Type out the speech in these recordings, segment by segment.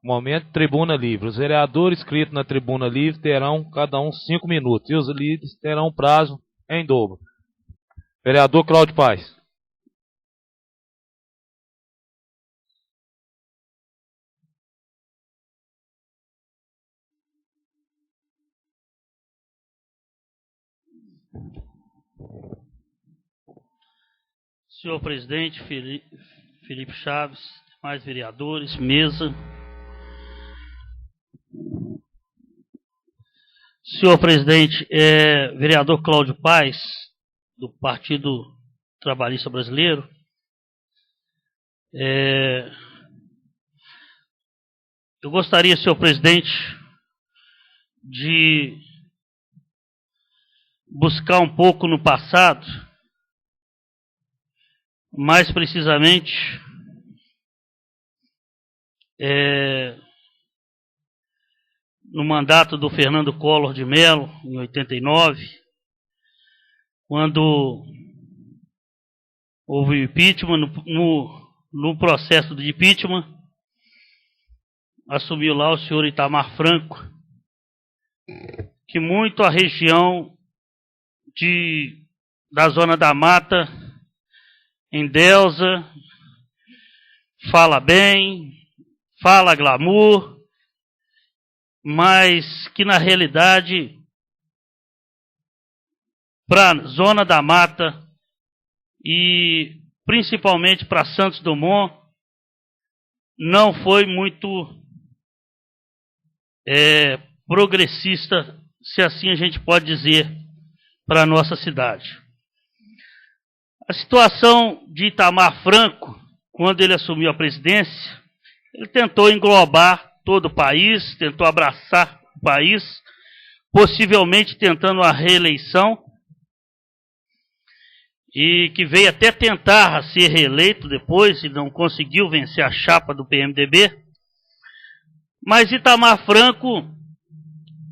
Momento tribuna livre. Os vereadores inscritos na tribuna livre terão cada um 5 minutos. E os líderes terão prazo em dobro. Vereador Cláudio Paes. Senhor presidente, Felipe Chaves, demais vereadores, mesa. Senhor presidente, vereador Cláudio Paes, do Partido Trabalhista Brasileiro. Eu gostaria, senhor presidente, de buscar um pouco no passado, mais precisamente, no mandato do Fernando Collor de Mello, em 89, quando houve o impeachment, no processo de impeachment, assumiu lá o senhor Itamar Franco, que muito a região da Zona da Mata, em Delza, fala bem, fala glamour, mas que na realidade, para a Zona da Mata e principalmente para Santos Dumont, não foi muito progressista, se assim a gente pode dizer, para a nossa cidade. A situação de Itamar Franco, quando ele assumiu a presidência, ele tentou englobar todo o país, tentou abraçar o país, possivelmente tentando a reeleição, e que veio até tentar ser reeleito depois, e não conseguiu vencer a chapa do PMDB. Mas Itamar Franco,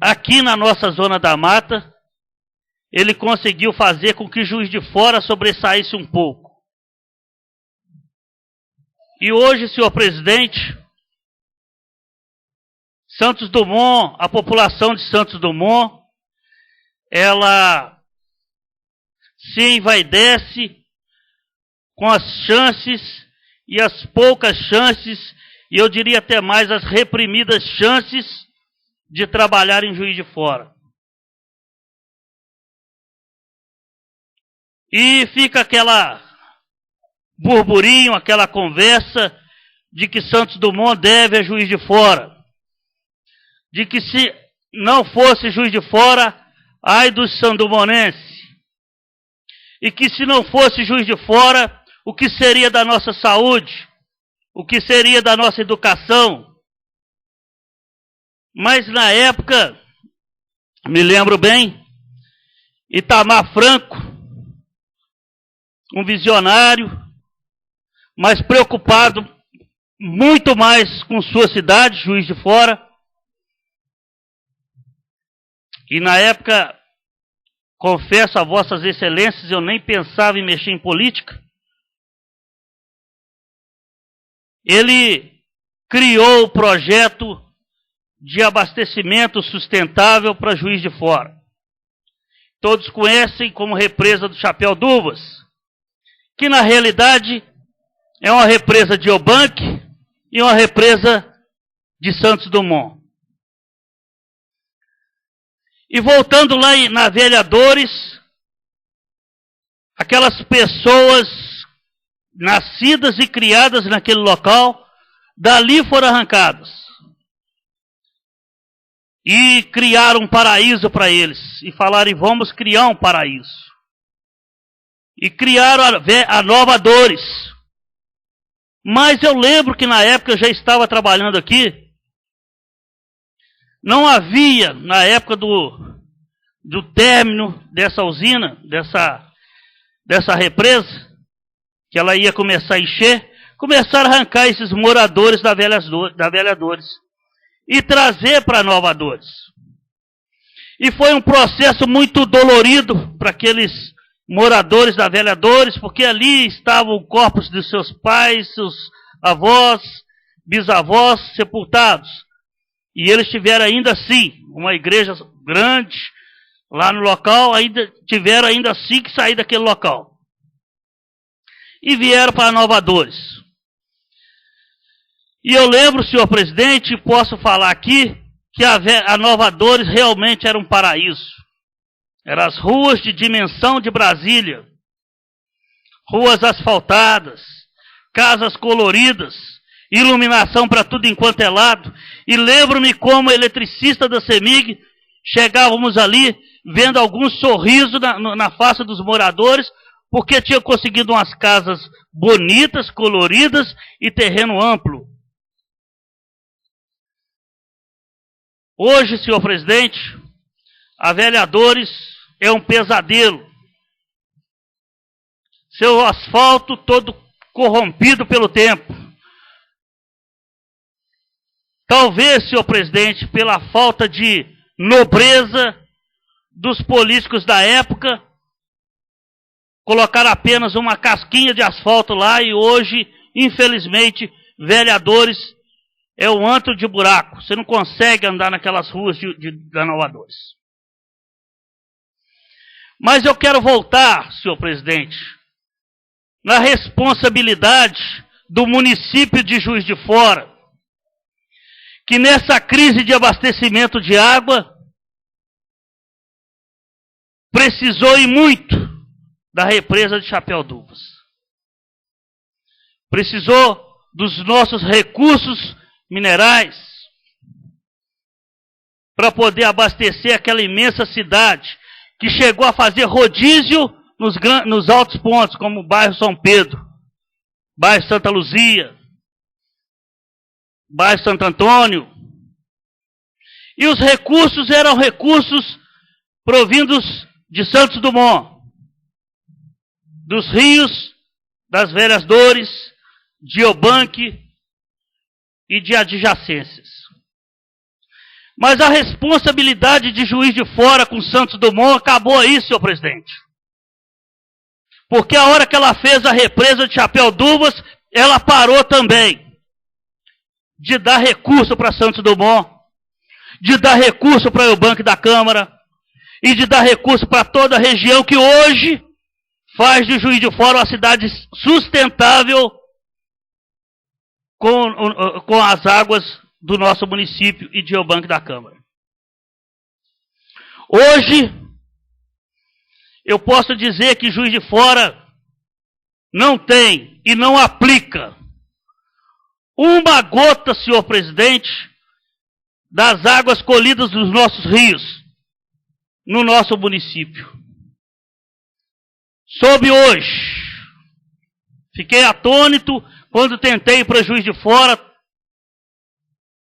aqui na nossa Zona da Mata, ele conseguiu fazer com que Juiz de Fora sobressaísse um pouco. E hoje, senhor presidente, Santos Dumont, a população de Santos Dumont, ela se envaidece com as chances e as poucas chances, e eu diria até mais as reprimidas chances de trabalhar em Juiz de Fora. E fica aquela burburinho, aquela conversa de que Santos Dumont deve a Juiz de Fora. De que se não fosse Juiz de Fora, ai dos sandumonenses. E que se não fosse Juiz de Fora, o que seria da nossa saúde? O que seria da nossa educação? Mas na época, me lembro bem, Itamar Franco, um visionário, mas preocupado muito mais com sua cidade, Juiz de Fora. E na época, confesso a vossas excelências, eu nem pensava em mexer em política. Ele criou o projeto de abastecimento sustentável para Juiz de Fora. Todos conhecem como represa do Chapéu d'Uvas, que na realidade é uma represa de Eubank e uma represa de Santos Dumont. E voltando lá na Vereadores, aquelas pessoas nascidas e criadas naquele local, dali foram arrancadas. E criaram um paraíso para eles. E falaram, vamos criar um paraíso. E criaram a Nova Dores. Mas eu lembro que na época eu já estava trabalhando aqui. Não havia, na época do término dessa usina, dessa represa, que ela ia começar a encher, começaram a arrancar esses moradores da Velha Dores e trazer para Nova Dores. E foi um processo muito dolorido para aqueles moradores da Velha Dores, porque ali estavam corpos dos seus pais, seus avós, bisavós sepultados. E eles tiveram ainda assim, uma igreja grande lá no local, tiveram ainda assim que sair daquele local. E vieram para Nova Dores. E eu lembro, senhor presidente, posso falar aqui, que a Nova Dores realmente era um paraíso. Eram as ruas de dimensão de Brasília. Ruas asfaltadas, casas coloridas, iluminação para tudo enquanto é lado. E lembro-me como eletricista da CEMIG, chegávamos ali, vendo algum sorriso na face dos moradores, porque tinha conseguido umas casas bonitas, coloridas e terreno amplo. Hoje, senhor presidente, a Velha Dores é um pesadelo. Seu asfalto todo corrompido pelo tempo. Talvez, senhor presidente, pela falta de nobreza dos políticos da época, colocaram apenas uma casquinha de asfalto lá e hoje, infelizmente, Velha Dores é um antro de buraco. Você não consegue andar naquelas ruas da Nova Dores. Mas eu quero voltar, senhor presidente, na responsabilidade do município de Juiz de Fora, que nessa crise de abastecimento de água, precisou e muito da represa de Chapéu d'Uvas. Precisou dos nossos recursos minerais para poder abastecer aquela imensa cidade que chegou a fazer rodízio nos altos pontos, como o bairro São Pedro, bairro Santa Luzia, bairro Santo Antônio. E os recursos eram recursos provindos de Santos Dumont, dos rios, das Velhas Dores, de Eubanque e de adjacências. Mas a responsabilidade de Juiz de Fora com Santos Dumont acabou aí, senhor presidente. Porque a hora que ela fez a represa de Chapéu d'Uvas, ela parou também de dar recurso para Santos Dumont, de dar recurso para o Eubanque da Câmara e de dar recurso para toda a região que hoje faz de Juiz de Fora uma cidade sustentável com as águas do nosso município e de Eubanque da Câmara. Hoje, eu posso dizer que Juiz de Fora não tem e não aplica uma gota, senhor presidente, das águas colhidas dos nossos rios no nosso município. Soube hoje, fiquei atônito quando tentei ir para Juiz de Fora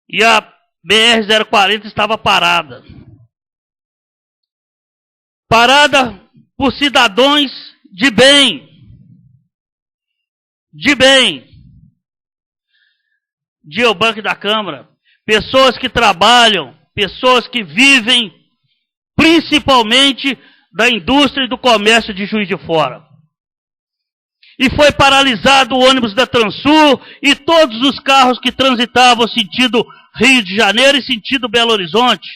e a BR-040 estava parada. Parada por cidadãos de bem. De Eubanque da Câmara. Pessoas que trabalham, pessoas que vivem principalmente da indústria e do comércio de Juiz de Fora. E foi paralisado o ônibus da Transul e todos os carros que transitavam sentido Rio de Janeiro e sentido Belo Horizonte.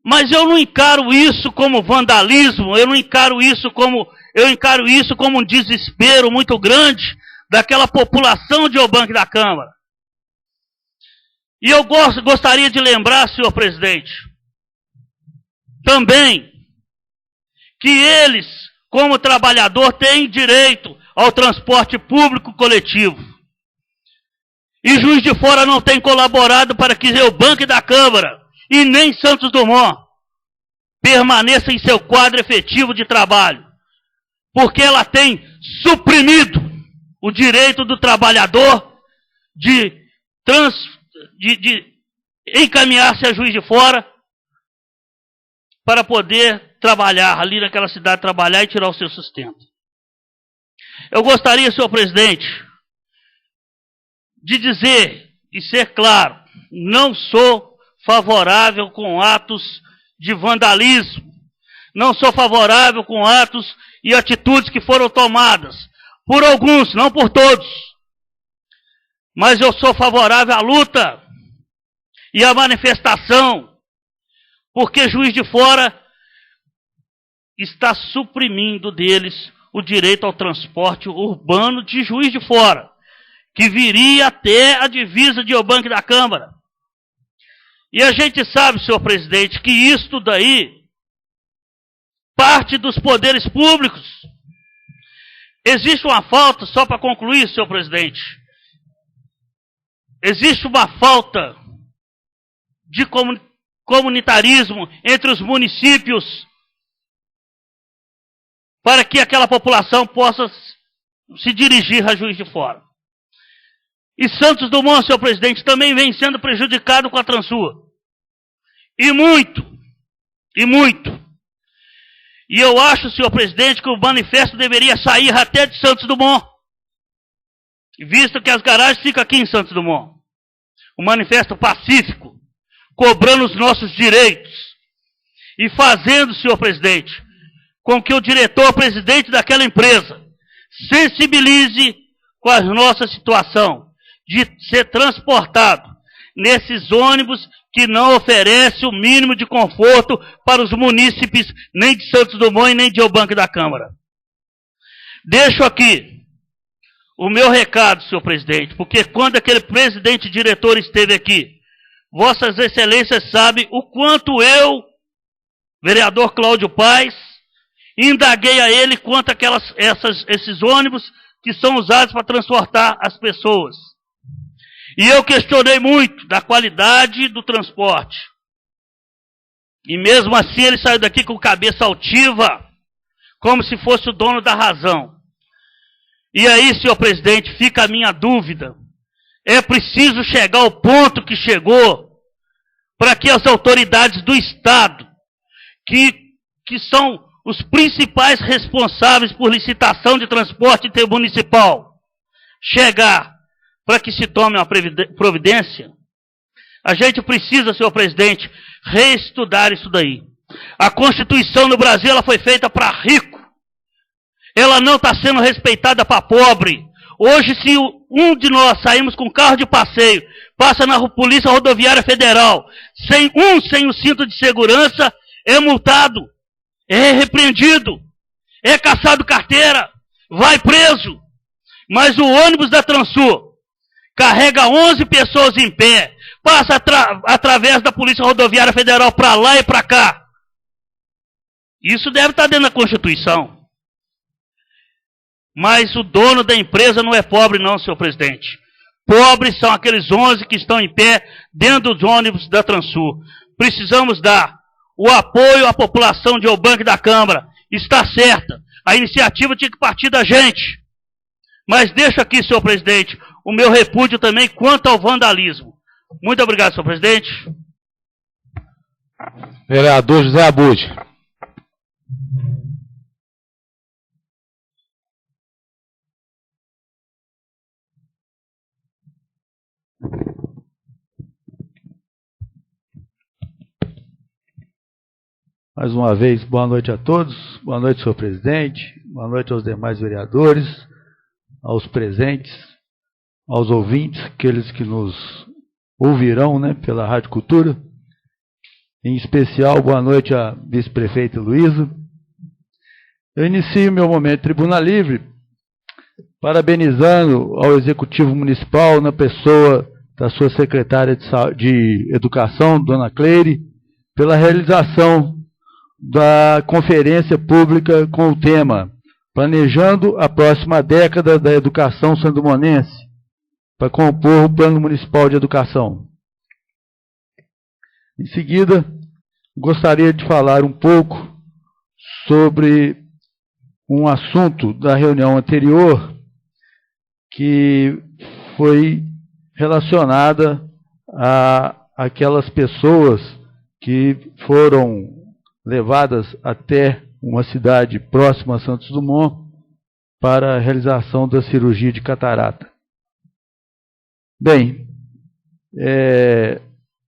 Mas eu não encaro isso como vandalismo, eu encaro isso como um desespero muito grande daquela população de Eubanque da Câmara. E eu gostaria de lembrar, senhor presidente, também, que eles, como trabalhador, têm direito ao transporte público coletivo. E Juiz de Fora não tem colaborado para que Eubanque da Câmara e nem Santos Dumont permaneça em seu quadro efetivo de trabalho, porque ela tem suprimido o direito do trabalhador de encaminhar-se a Juiz de Fora para poder trabalhar ali naquela cidade, trabalhar e tirar o seu sustento. Eu gostaria, senhor presidente, de dizer e ser claro, não sou favorável com atos de vandalismo, não sou favorável com atos e atitudes que foram tomadas, por alguns, não por todos. Mas eu sou favorável à luta e à manifestação, porque Juiz de Fora está suprimindo deles o direito ao transporte urbano de Juiz de Fora, que viria até a divisa de Eubank da Câmara. E a gente sabe, senhor presidente, que isto daí parte dos poderes públicos. Existe uma falta, só para concluir, senhor presidente, existe uma falta de comunitarismo entre os municípios para que aquela população possa se dirigir a Juiz de Fora. E Santos Dumont, senhor presidente, também vem sendo prejudicado com a Transul. E muito. E muito. E eu acho, senhor presidente, que o manifesto deveria sair até de Santos Dumont, visto que as garagens ficam aqui em Santos Dumont. Um manifesto pacífico, cobrando os nossos direitos e fazendo, senhor presidente, com que o diretor-presidente daquela empresa sensibilize com a nossa situação de ser transportado nesses ônibus que não oferecem o mínimo de conforto para os munícipes nem de Santos Dumont e nem de Eubank da Câmara. Deixo aqui o meu recado, senhor presidente, porque quando aquele presidente diretor esteve aqui, vossas excelências sabem o quanto eu, vereador Cláudio Paes, indaguei a ele quanto a esses ônibus que são usados para transportar as pessoas. E eu questionei muito da qualidade do transporte. E mesmo assim ele saiu daqui com cabeça altiva, como se fosse o dono da razão. E aí, senhor presidente, fica a minha dúvida. É preciso chegar ao ponto que chegou para que as autoridades do Estado, que são os principais responsáveis por licitação de transporte intermunicipal, chegar para que se tome uma providência. A gente precisa, senhor presidente, reestudar isso daí. A Constituição no Brasil ela foi feita para rico. Ela não está sendo respeitada para pobre. Hoje, se um de nós saímos com carro de passeio, passa na Polícia Rodoviária Federal, sem o cinto de segurança, é multado, é repreendido, é caçado carteira, vai preso. Mas o ônibus da Transul carrega 11 pessoas em pé, passa através da Polícia Rodoviária Federal para lá e para cá. Isso deve estar dentro da Constituição. Mas o dono da empresa não é pobre não, senhor presidente. Pobres são aqueles 11 que estão em pé dentro dos ônibus da Transul. Precisamos dar o apoio à população de Eubank da Câmara. Está certa. A iniciativa tinha que partir da gente. Mas deixo aqui, senhor presidente, o meu repúdio também quanto ao vandalismo. Muito obrigado, senhor presidente. Vereador José Abud. Mais uma vez, boa noite a todos. Boa noite, senhor presidente. Boa noite aos demais vereadores, aos presentes, aos ouvintes, aqueles que nos ouvirão, né, pela Rádio Cultura. Em especial, boa noite à vice-prefeita Luísa. Eu inicio meu momento de Tribuna Livre parabenizando ao Executivo Municipal, na pessoa da sua secretária de Educação, dona Cleire, pela realização da conferência pública com o tema Planejando a Próxima Década da Educação Sandumonense, para compor o Plano Municipal de Educação. Em seguida, gostaria de falar um pouco sobre um assunto da reunião anterior que foi relacionada a aquelas pessoas que foram levadas até uma cidade próxima a Santos Dumont para a realização da cirurgia de catarata. Bem,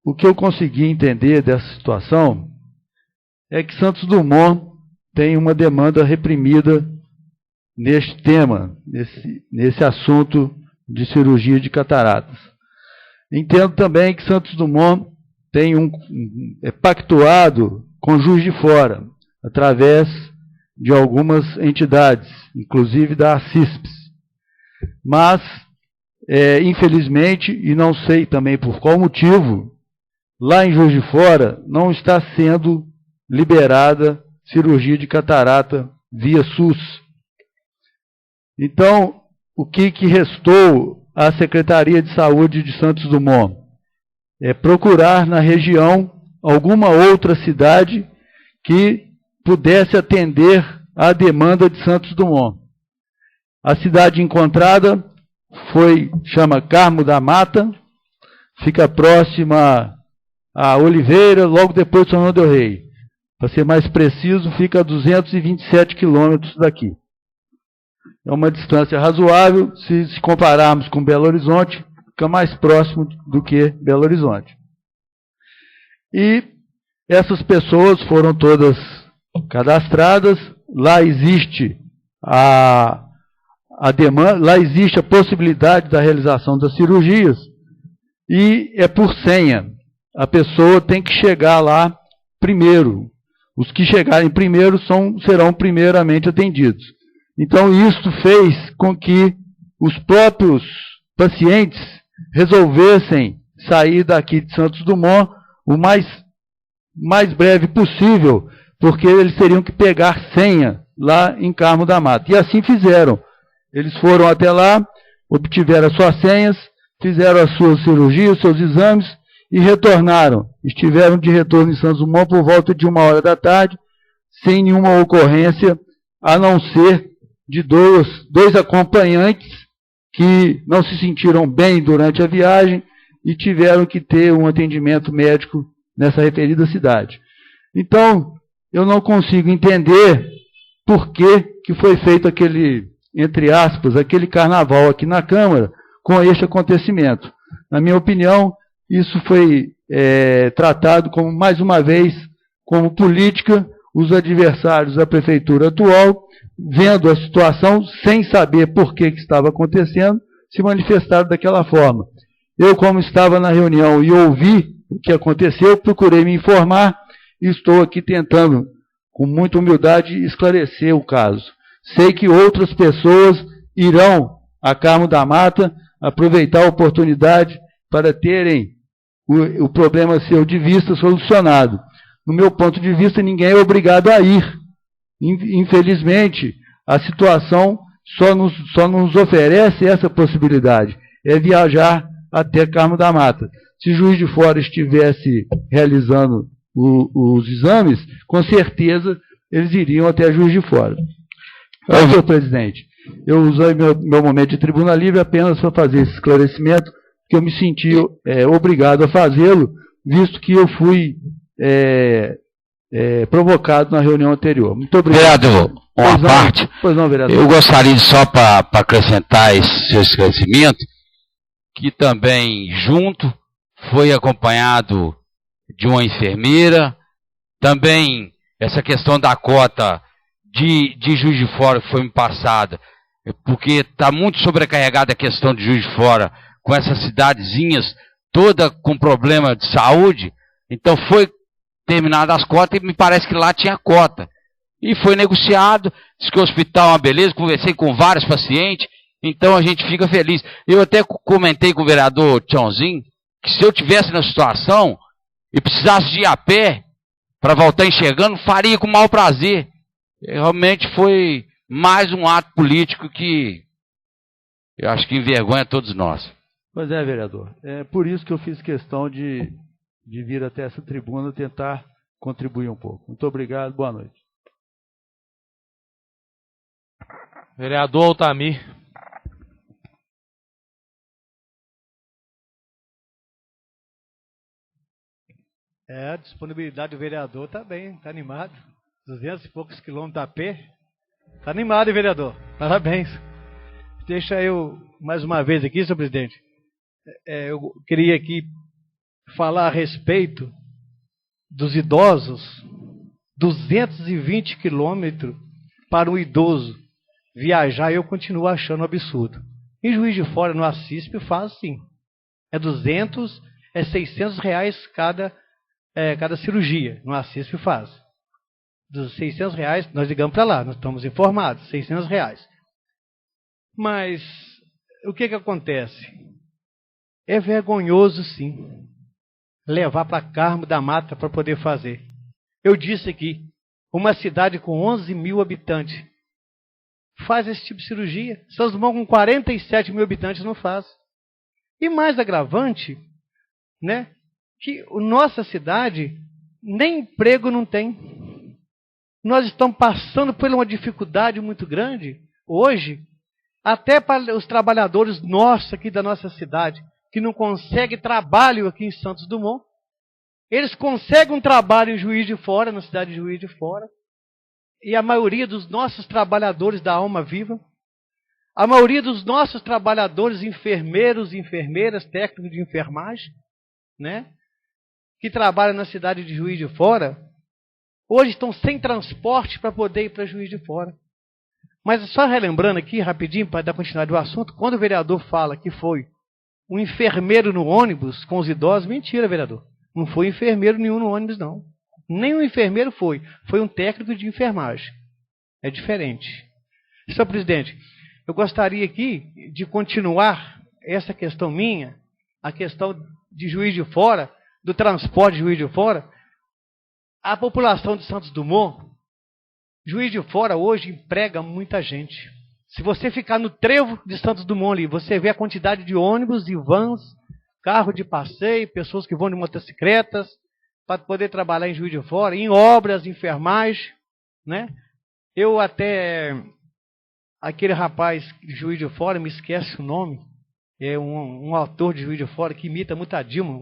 o que eu consegui entender dessa situação é que Santos Dumont tem uma demanda reprimida neste tema, nesse assunto de cirurgia de cataratas. Entendo também que Santos Dumont tem é pactuado com Juiz de Fora, através de algumas entidades, inclusive da CISPES. Mas, infelizmente, e não sei também por qual motivo, lá em Juiz de Fora não está sendo liberada cirurgia de catarata via SUS. Então, o que restou à Secretaria de Saúde de Santos Dumont? É procurar na região alguma outra cidade que pudesse atender à demanda de Santos Dumont. A cidade encontrada chama Carmo da Mata, fica próxima a Oliveira, logo depois de São João del Rei. Para ser mais preciso, fica a 227 quilômetros daqui. É uma distância razoável, se compararmos com Belo Horizonte, fica mais próximo do que Belo Horizonte. E essas pessoas foram todas cadastradas, lá existe a demanda, lá existe a possibilidade da realização das cirurgias, e é por senha. A pessoa tem que chegar lá primeiro. Os que chegarem primeiro serão primeiramente atendidos. Então, isso fez com que os próprios pacientes resolvessem sair daqui de Santos Dumont o mais breve possível, porque eles teriam que pegar senha lá em Carmo da Mata. E assim fizeram. Eles foram até lá, obtiveram as suas senhas, fizeram as suas cirurgias, os seus exames e retornaram. Estiveram de retorno em Santos Dumont por volta de 1h da tarde, sem nenhuma ocorrência, a não ser de dois acompanhantes que não se sentiram bem durante a viagem e tiveram que ter um atendimento médico nessa referida cidade. Então, eu não consigo entender por que foi feito aquele, entre aspas, aquele carnaval aqui na Câmara com este acontecimento. Na minha opinião, isso foi tratado como, mais uma vez, como política. Os adversários da prefeitura atual, vendo a situação, sem saber por que estava acontecendo, se manifestaram daquela forma. Eu, como estava na reunião e ouvi o que aconteceu, procurei me informar e estou aqui tentando, com muita humildade, esclarecer o caso. Sei que outras pessoas irão a Carmo da Mata aproveitar a oportunidade para terem o problema seu de vista solucionado. No meu ponto de vista, ninguém é obrigado a ir. Infelizmente, a situação só nos oferece essa possibilidade, é viajar até Carmo da Mata. Se Juiz de Fora estivesse realizando os exames, com certeza eles iriam até Juiz de Fora. Senhor presidente, eu usei meu momento de tribuna livre apenas para fazer esse esclarecimento, porque eu me senti obrigado a fazê-lo, visto que eu fui provocado na reunião anterior. Muito obrigado. Vereador, uma parte. Pois não, vereador. Eu gostaria de só para acrescentar esse seu esclarecimento, que também junto foi acompanhado de uma enfermeira, também essa questão da cota de Juiz de Fora que foi me passada, porque está muito sobrecarregada a questão de Juiz de Fora, com essas cidadezinhas, toda com problema de saúde. Então foi terminada as cotas e me parece que lá tinha cota. E foi negociado, disse que o hospital é uma beleza, conversei com vários pacientes, então a gente fica feliz. Eu até comentei com o vereador Tchãozinho, que se eu tivesse na situação e precisasse de ir a pé para voltar enxergando, faria com o maior prazer. Realmente foi mais um ato político que eu acho que envergonha todos nós. Pois é, vereador. É por isso que eu fiz questão de vir até essa tribuna tentar contribuir um pouco. Muito obrigado, boa noite. Vereador Altamir. A disponibilidade do vereador está bem, está animado. 200 e poucos quilômetros a pé. Está animado, vereador. Parabéns. Deixa eu, mais uma vez aqui, senhor presidente. Eu queria aqui falar a respeito dos idosos. 220 quilômetros para um idoso. viajar, eu continuo achando um absurdo. Em Juiz de Fora, no Assisp, faz sim. É 200, é 600 reais cada cirurgia. No Assisp faz. Dos 600 reais, nós ligamos para lá, nós estamos informados, 600 reais. Mas, o que acontece? É vergonhoso, sim, levar para Carmo da Mata para poder fazer. Eu disse aqui, uma cidade com 11 mil habitantes faz esse tipo de cirurgia. Santos Dumont com 47 mil habitantes não faz. E mais agravante, né, que a nossa cidade nem emprego não tem. Nós estamos passando por uma dificuldade muito grande hoje, até para os trabalhadores nossos aqui da nossa cidade, que não conseguem trabalho aqui em Santos Dumont. Eles conseguem um trabalho em Juiz de Fora, na cidade de Juiz de Fora. E a maioria dos nossos trabalhadores da Alma Viva, a maioria dos nossos trabalhadores, enfermeiros e enfermeiras, técnicos de enfermagem, né, que trabalham na cidade de Juiz de Fora, hoje estão sem transporte para poder ir para Juiz de Fora. Mas só relembrando aqui, rapidinho, para dar continuidade ao assunto, quando o vereador fala que foi um enfermeiro no ônibus com os idosos, mentira, vereador. Não foi enfermeiro nenhum no ônibus, não. Nem um enfermeiro foi. Foi um técnico de enfermagem. É diferente. Senhor presidente, eu gostaria aqui de continuar essa questão minha, a questão de Juiz de Fora, do transporte de Juiz de Fora. A população de Santos Dumont, Juiz de Fora hoje emprega muita gente. Se você ficar no trevo de Santos Dumont ali, você vê a quantidade de ônibus e vans, carro de passeio, pessoas que vão de motocicletas, para poder trabalhar em Juiz de Fora, em obras, enfermagem, né? Eu até, aquele rapaz de Juiz de Fora, me esquece o nome, é um autor de Juiz de Fora que imita muito a Dilma,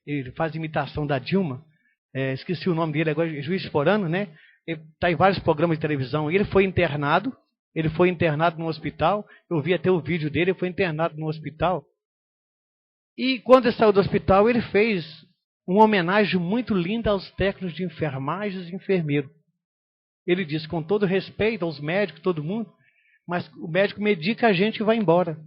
ele faz imitação da Dilma, esqueci o nome dele agora, Juiz Forano, né? Ele está em vários programas de televisão, e ele foi internado no hospital, eu vi até o vídeo dele, ele foi internado no hospital, e quando ele saiu do hospital, ele fez uma homenagem muito linda aos técnicos de enfermagem e enfermeiros. Ele disse, com todo respeito aos médicos, todo mundo, mas o médico medica a gente e vai embora.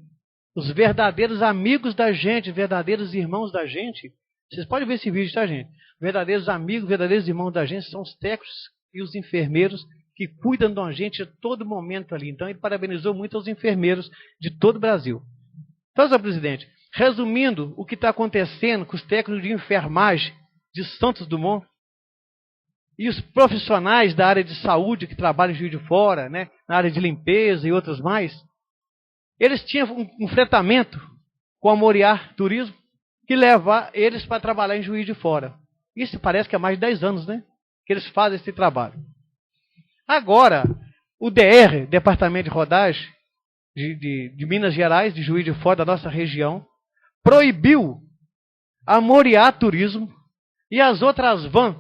Os verdadeiros amigos da gente, verdadeiros irmãos da gente, vocês podem ver esse vídeo, tá, gente? Verdadeiros amigos, verdadeiros irmãos da gente são os técnicos e os enfermeiros que cuidam da gente a todo momento ali. Então, ele parabenizou muito aos enfermeiros de todo o Brasil. Então, senhor presidente, resumindo o que está acontecendo com os técnicos de enfermagem de Santos Dumont e os profissionais da área de saúde que trabalham em Juiz de Fora, né, na área de limpeza e outros mais, eles tinham um fretamento com a Moriá Turismo que leva eles para trabalhar em Juiz de Fora. Isso parece que há mais de 10 anos, né, que eles fazem esse trabalho. Agora, o DR, Departamento de Rodagem de Minas Gerais, de Juiz de Fora, da nossa região, proibiu a Moriá Turismo e as outras vans,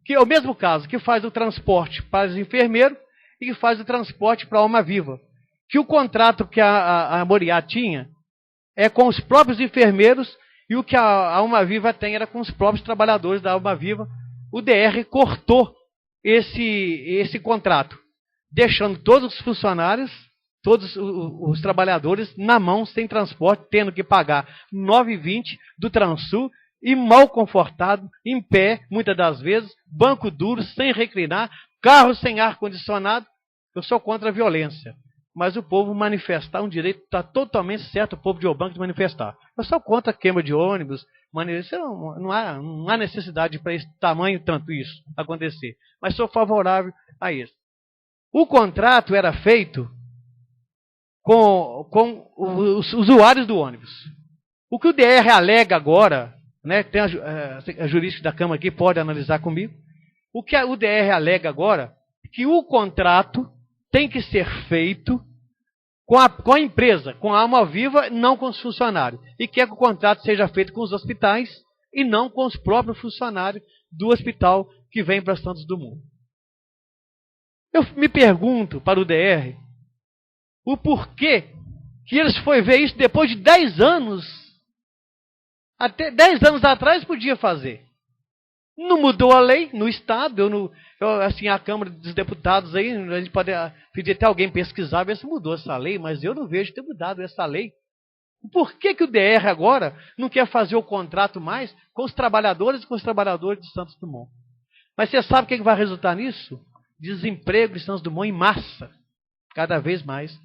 que é o mesmo caso, que faz o transporte para os enfermeiros e que faz o transporte para a Alma Viva. Que o contrato que a Moriá tinha é com os próprios enfermeiros e o que a Alma Viva tem era com os próprios trabalhadores da Alma Viva. O DR cortou esse contrato, deixando todos os funcionários, todos os trabalhadores na mão, sem transporte, tendo que pagar 9,20 do Transul e mal confortado, em pé, muitas das vezes, banco duro, sem reclinar, carro sem ar-condicionado. Eu sou contra a violência, mas o povo manifestar um direito, está totalmente certo o povo de Obanco de manifestar. Eu sou contra a queima de ônibus, não há necessidade para esse tamanho, tanto isso acontecer, mas sou favorável a isso. O contrato era feito com os usuários do ônibus. O que o DR alega agora, né, tem a jurídica da Câmara aqui, pode analisar comigo, o que o DR alega agora é que o contrato tem que ser feito com a empresa, com a Alma Viva, não com os funcionários. E quer que o contrato seja feito com os hospitais e não com os próprios funcionários do hospital que vem para Santos Dumont. Eu me pergunto para o DR o porquê que eles foi ver isso depois de 10 anos. Até 10 anos atrás podia fazer. Não mudou a lei no Estado. Assim, a Câmara dos Deputados aí, a gente pode pedir até alguém pesquisar, ver se mudou essa lei, mas eu não vejo ter mudado essa lei. Por que o DR agora não quer fazer o contrato mais com os trabalhadores e com os trabalhadores de Santos Dumont? Mas você sabe o que vai resultar nisso? Desemprego em Santos Dumont em massa, cada vez mais.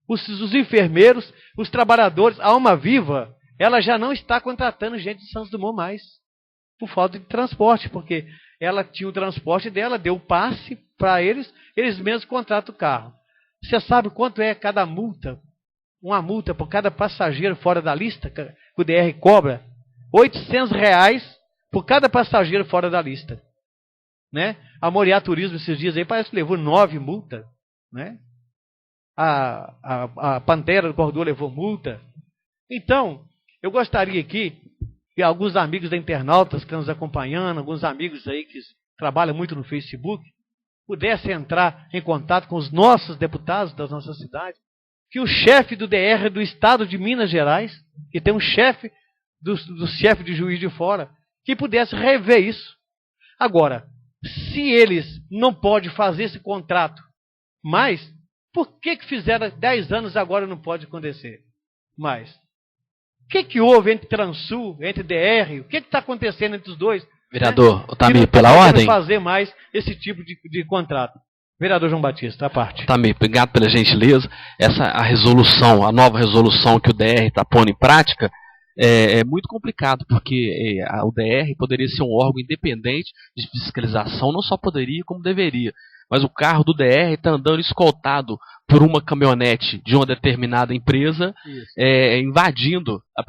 Os enfermeiros, os trabalhadores, a Alma Viva, ela já não está contratando gente de Santos Dumont mais, por falta de transporte, porque ela tinha o transporte dela, deu o passe para eles mesmos contratam o carro. Você sabe quanto é cada multa? Uma multa por cada passageiro fora da lista, que o DR cobra? R$800 por cada passageiro fora da lista. Né? A Moriá Turismo, esses dias aí, parece que levou 9 multas. Né? A Pantera do Corredor levou multa. Então, eu gostaria aqui que alguns amigos da Internautas que estão nos acompanhando, alguns amigos aí que trabalham muito no Facebook, pudessem entrar em contato com os nossos deputados da nossa cidade, que o chefe do DR do Estado de Minas Gerais, que tem um chefe do chefe de Juiz de Fora, que pudesse rever isso. Agora, se eles não podem fazer esse contrato mais, por que fizeram 10 anos agora não pode acontecer mais? O que houve entre Transul, entre DR? O que está acontecendo entre os dois? Vereador, Otamir, pela ordem. Fazer mais esse tipo de contrato. Vereador João Batista, a parte. Otamir, obrigado pela gentileza. A nova resolução que o DR está pondo em prática, é muito complicado, porque o DR poderia ser um órgão independente de fiscalização, não só poderia, como deveria. Mas o carro do DR está andando escoltado por uma caminhonete de uma determinada empresa, invadindo a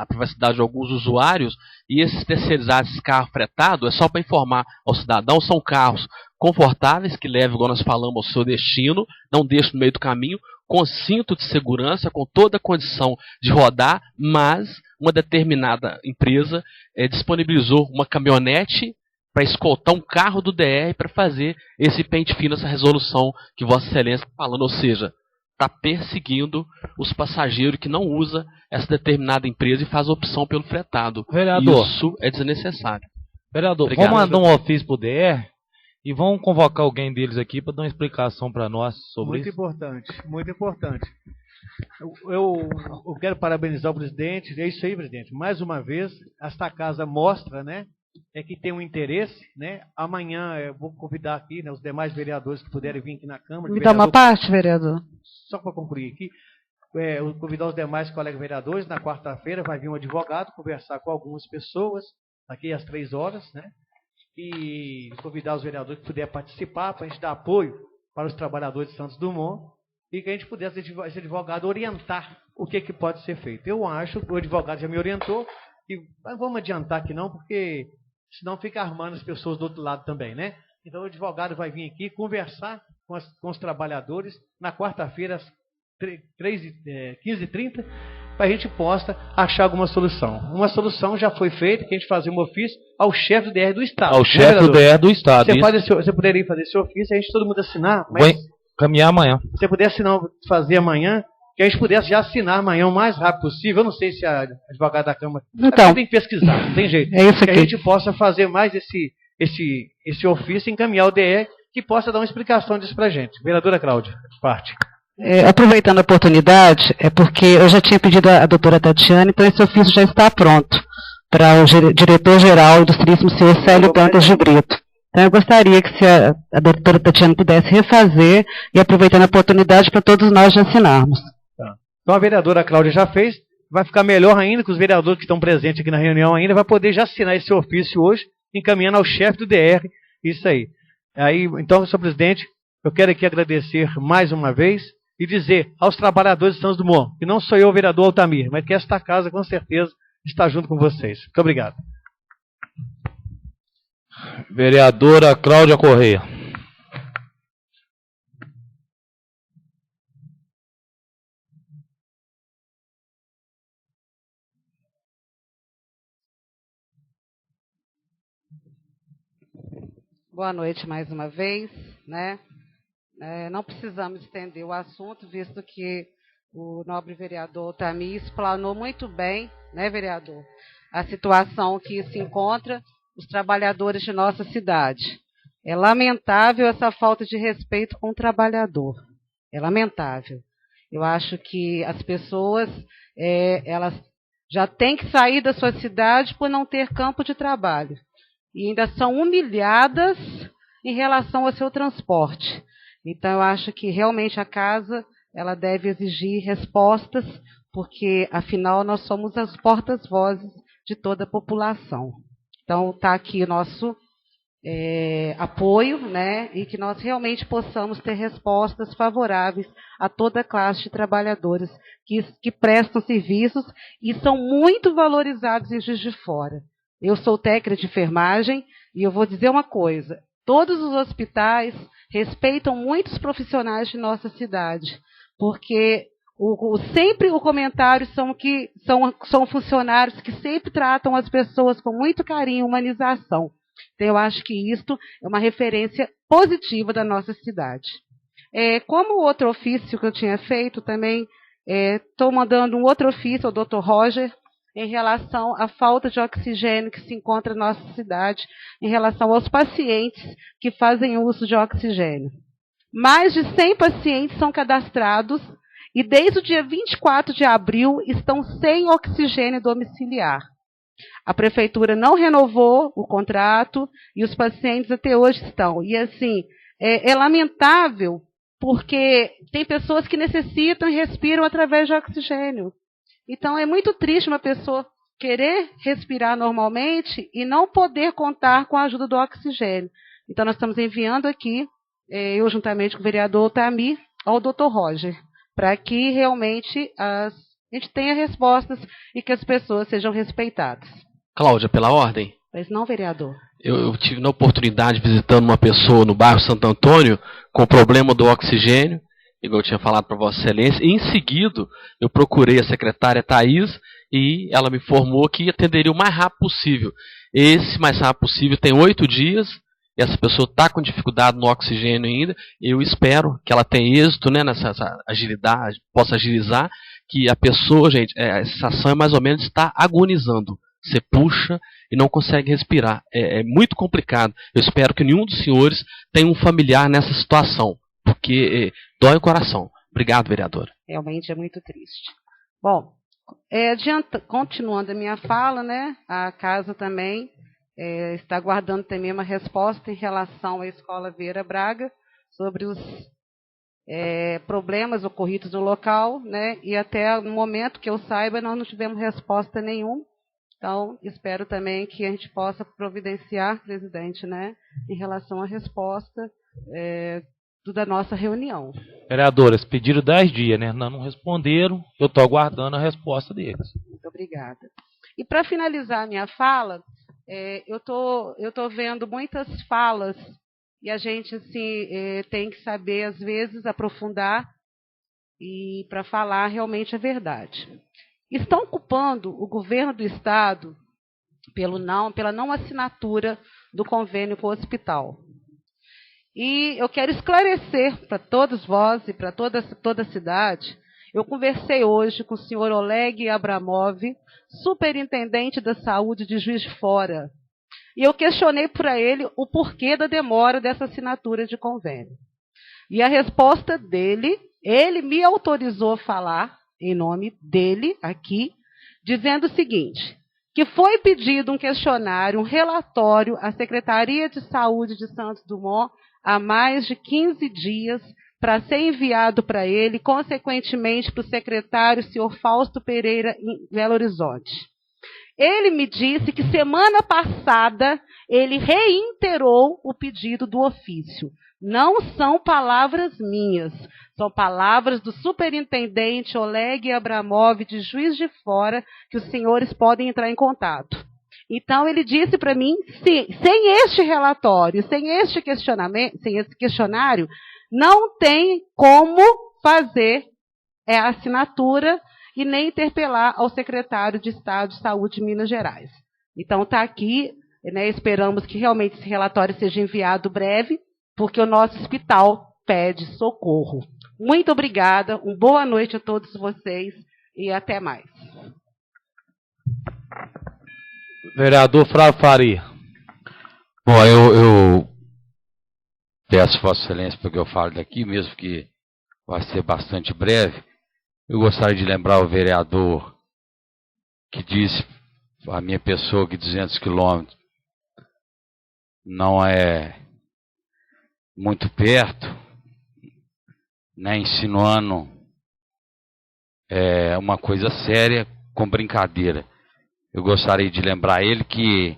privacidade de alguns usuários, e esses terceirizados, esse carro fretado, é só para informar ao cidadão, são carros confortáveis, que levam, igual nós falamos, ao seu destino, não deixam no meio do caminho, com cinto de segurança, com toda a condição de rodar, mas uma determinada empresa disponibilizou uma caminhonete para escoltar um carro do DR para fazer esse pente fino, essa resolução que Vossa Excelência está falando, ou seja, está perseguindo os passageiros que não usam essa determinada empresa e faz opção pelo fretado. Vereador, isso é desnecessário. Vereador, Obrigado. vamos mandar um ofício para o DR e vamos convocar alguém deles aqui para dar uma explicação para nós sobre muito isso. Muito importante. Eu quero parabenizar o presidente. É isso aí, presidente. Mais uma vez, esta casa mostra, né, que tem um interesse, né? Amanhã eu vou convidar aqui, né, os demais vereadores que puderem vir aqui na Câmara. Me dá uma parte, vereador? Só para concluir aqui, eu vou convidar os demais colegas vereadores. Na quarta-feira vai vir um advogado conversar com algumas pessoas, aqui às 3 horas, né? E convidar os vereadores que puderem participar para a gente dar apoio para os trabalhadores de Santos Dumont e que a gente pudesse, esse advogado, orientar o que pode ser feito. Eu acho que o advogado já me orientou, mas vamos adiantar que não, porque senão fica armando as pessoas do outro lado também, né? Então o advogado vai vir aqui conversar com os trabalhadores na quarta-feira, às 15h30, para a gente possa achar alguma solução. Uma solução já foi feita, que a gente fazia um ofício ao chefe do DR do Estado. Ao chefe do DR do Estado. Você poderia fazer esse ofício, a gente todo mundo assinar, mas vem caminhar amanhã. Se você puder assinar, fazer amanhã, que a gente pudesse já assinar amanhã o mais rápido possível. Eu não sei se a advogada da Câmara... Então, tem que pesquisar, não tem jeito. É isso aqui. Que a gente possa fazer mais esse ofício, encaminhar o DR, que possa dar uma explicação disso para a gente. Vereadora Cláudia, parte. Aproveitando a oportunidade, porque eu já tinha pedido à doutora Tatiana, então esse ofício já está pronto para o diretor-geral do Ilustríssimo senhor Célio Dantas de Brito. Então eu gostaria que se a doutora Tatiana pudesse refazer e aproveitando a oportunidade para todos nós já assinarmos. Tá. Então a vereadora Cláudia já fez, vai ficar melhor ainda que os vereadores que estão presentes aqui na reunião ainda vai poder já assinar esse ofício hoje, encaminhando ao chefe do DR, isso aí. Então, senhor presidente, eu quero aqui agradecer mais uma vez e dizer aos trabalhadores de Santos Dumont, que não sou eu o vereador Altamir, mas que esta casa com certeza está junto com vocês. Muito obrigado. Vereadora Cláudia Correia. Boa noite mais uma vez, né? Não precisamos estender o assunto, visto que o nobre vereador Otamir explanou muito bem, né, vereador, a situação que se encontra os trabalhadores de nossa cidade. É lamentável essa falta de respeito com o trabalhador. É lamentável. Eu acho que as pessoas, elas já têm que sair da sua cidade por não ter campo de trabalho. E ainda são humilhadas em relação ao seu transporte. Então, eu acho que realmente a casa ela deve exigir respostas, porque, afinal, nós somos as portas-vozes de toda a população. Então, está aqui o nosso apoio, né, e que nós realmente possamos ter respostas favoráveis a toda a classe de trabalhadores que prestam serviços e são muito valorizados em Juiz de Fora. Eu sou técnica de enfermagem e eu vou dizer uma coisa, todos os hospitais respeitam muitos profissionais de nossa cidade, porque sempre o comentário são que são funcionários que sempre tratam as pessoas com muito carinho e humanização. Então, eu acho que isto é uma referência positiva da nossa cidade. Como o outro ofício que eu tinha feito, também estou mandando um outro ofício ao Dr. Roger em relação à falta de oxigênio que se encontra na nossa cidade, em relação aos pacientes que fazem uso de oxigênio. Mais de 100 pacientes são cadastrados e desde o dia 24 de abril estão sem oxigênio domiciliar. A prefeitura não renovou o contrato e os pacientes até hoje estão. E assim, é lamentável porque tem pessoas que necessitam e respiram através de oxigênio. Então é muito triste uma pessoa querer respirar normalmente e não poder contar com a ajuda do oxigênio. Então nós estamos enviando aqui, eu juntamente com o vereador Tamir, ao Dr. Roger, para que realmente a gente tenha respostas e que as pessoas sejam respeitadas. Cláudia, pela ordem. Pois não, vereador. Eu tive na oportunidade visitando uma pessoa no bairro Santo Antônio com problema do oxigênio, igual eu tinha falado para Vossa Excelência. E em seguida, eu procurei a secretária Thaís e ela me informou que atenderia o mais rápido possível. Esse mais rápido possível tem 8 dias. Essa pessoa está com dificuldade no oxigênio ainda. Eu espero que ela tenha êxito, né, nessa agilidade, possa agilizar, que a pessoa, gente, a sensação é mais ou menos estar agonizando. Você puxa e não consegue respirar. É muito complicado. Eu espero que nenhum dos senhores tenha um familiar nessa situação, porque dói o coração. Obrigado, vereadora. Realmente é muito triste. Bom, continuando a minha fala, né, a casa também está aguardando também uma resposta em relação à Escola Vieira Braga sobre os problemas ocorridos no local, né, e até no momento que eu saiba, nós não tivemos resposta nenhuma. Então, espero também que a gente possa providenciar, presidente, né, em relação à resposta da nossa reunião. Vereadoras, pediram 10 dias, né? Não responderam, eu estou aguardando a resposta deles. Muito obrigada. E para finalizar a minha fala, eu tô vendo muitas falas e a gente assim, tem que saber, às vezes, aprofundar e para falar realmente a verdade. Estão culpando o governo do Estado pela não assinatura do convênio com o hospital. E eu quero esclarecer para todos vós e para toda a cidade, eu conversei hoje com o senhor Oleg Abramov, superintendente da saúde de Juiz de Fora, e eu questionei para ele o porquê da demora dessa assinatura de convênio. E a resposta dele, ele me autorizou a falar, em nome dele, aqui, dizendo o seguinte, que foi pedido um questionário, um relatório à Secretaria de Saúde de Santos Dumont há mais de 15 dias para ser enviado para ele, consequentemente para o secretário, senhor Fausto Pereira, em Belo Horizonte. Ele me disse que semana passada ele reiterou o pedido do ofício. Não são palavras minhas, são palavras do superintendente Oleg Abramov de Juiz de Fora, que os senhores podem entrar em contato. Então ele disse para mim, sim, sem este relatório, sem esse questionário, não tem como fazer a assinatura e nem interpelar ao secretário de Estado de Saúde de Minas Gerais. Então está aqui, né, esperamos que realmente esse relatório seja enviado breve, porque o nosso hospital pede socorro. Muito obrigada, uma boa noite a todos vocês e até mais. Vereador Flávio Faria. Bom, eu peço Vossa Excelência porque eu falo daqui, mesmo que vai ser bastante breve. Eu gostaria de lembrar o vereador que disse a minha pessoa que 200 quilômetros não é muito perto, né, insinuando uma coisa séria com brincadeira. Eu gostaria de lembrar ele que,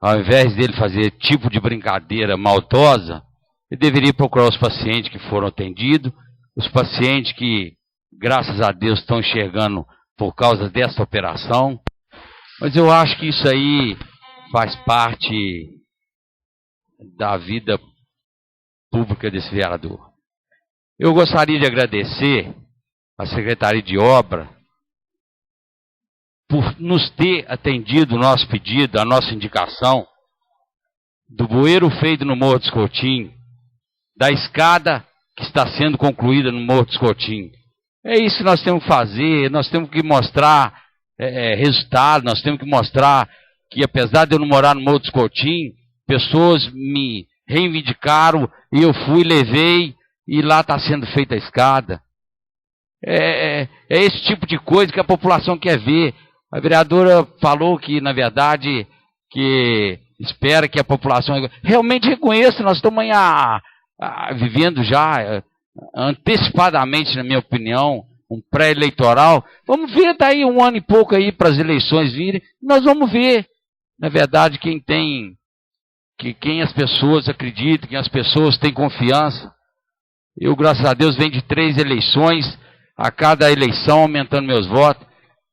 ao invés dele fazer tipo de brincadeira maldosa, ele deveria procurar os pacientes que foram atendidos, os pacientes que, graças a Deus, estão enxergando por causa dessa operação. Mas eu acho que isso aí faz parte da vida pública desse vereador. Eu gostaria de agradecer à Secretaria de Obra por nos ter atendido o nosso pedido, a nossa indicação do bueiro feito no Morro dos Coutinhos, da escada que está sendo concluída no Morro dos Coutinhos. É isso que nós temos que fazer, nós temos que mostrar resultado, nós temos que mostrar que, apesar de eu não morar no Morro dos Coutinhos, pessoas me reivindicaram e eu fui, levei, e lá está sendo feita a escada. É esse tipo de coisa que a população quer ver. A vereadora falou que, na verdade, que espera que a população realmente reconheça. Nós estamos vivendo já antecipadamente, na minha opinião, um pré-eleitoral. Vamos ver daí um ano e pouco aí para as eleições virem. Nós vamos ver, na verdade, quem as pessoas acreditam, quem as pessoas têm confiança. Eu, graças a Deus, venho de 3 eleições, a cada eleição aumentando meus votos.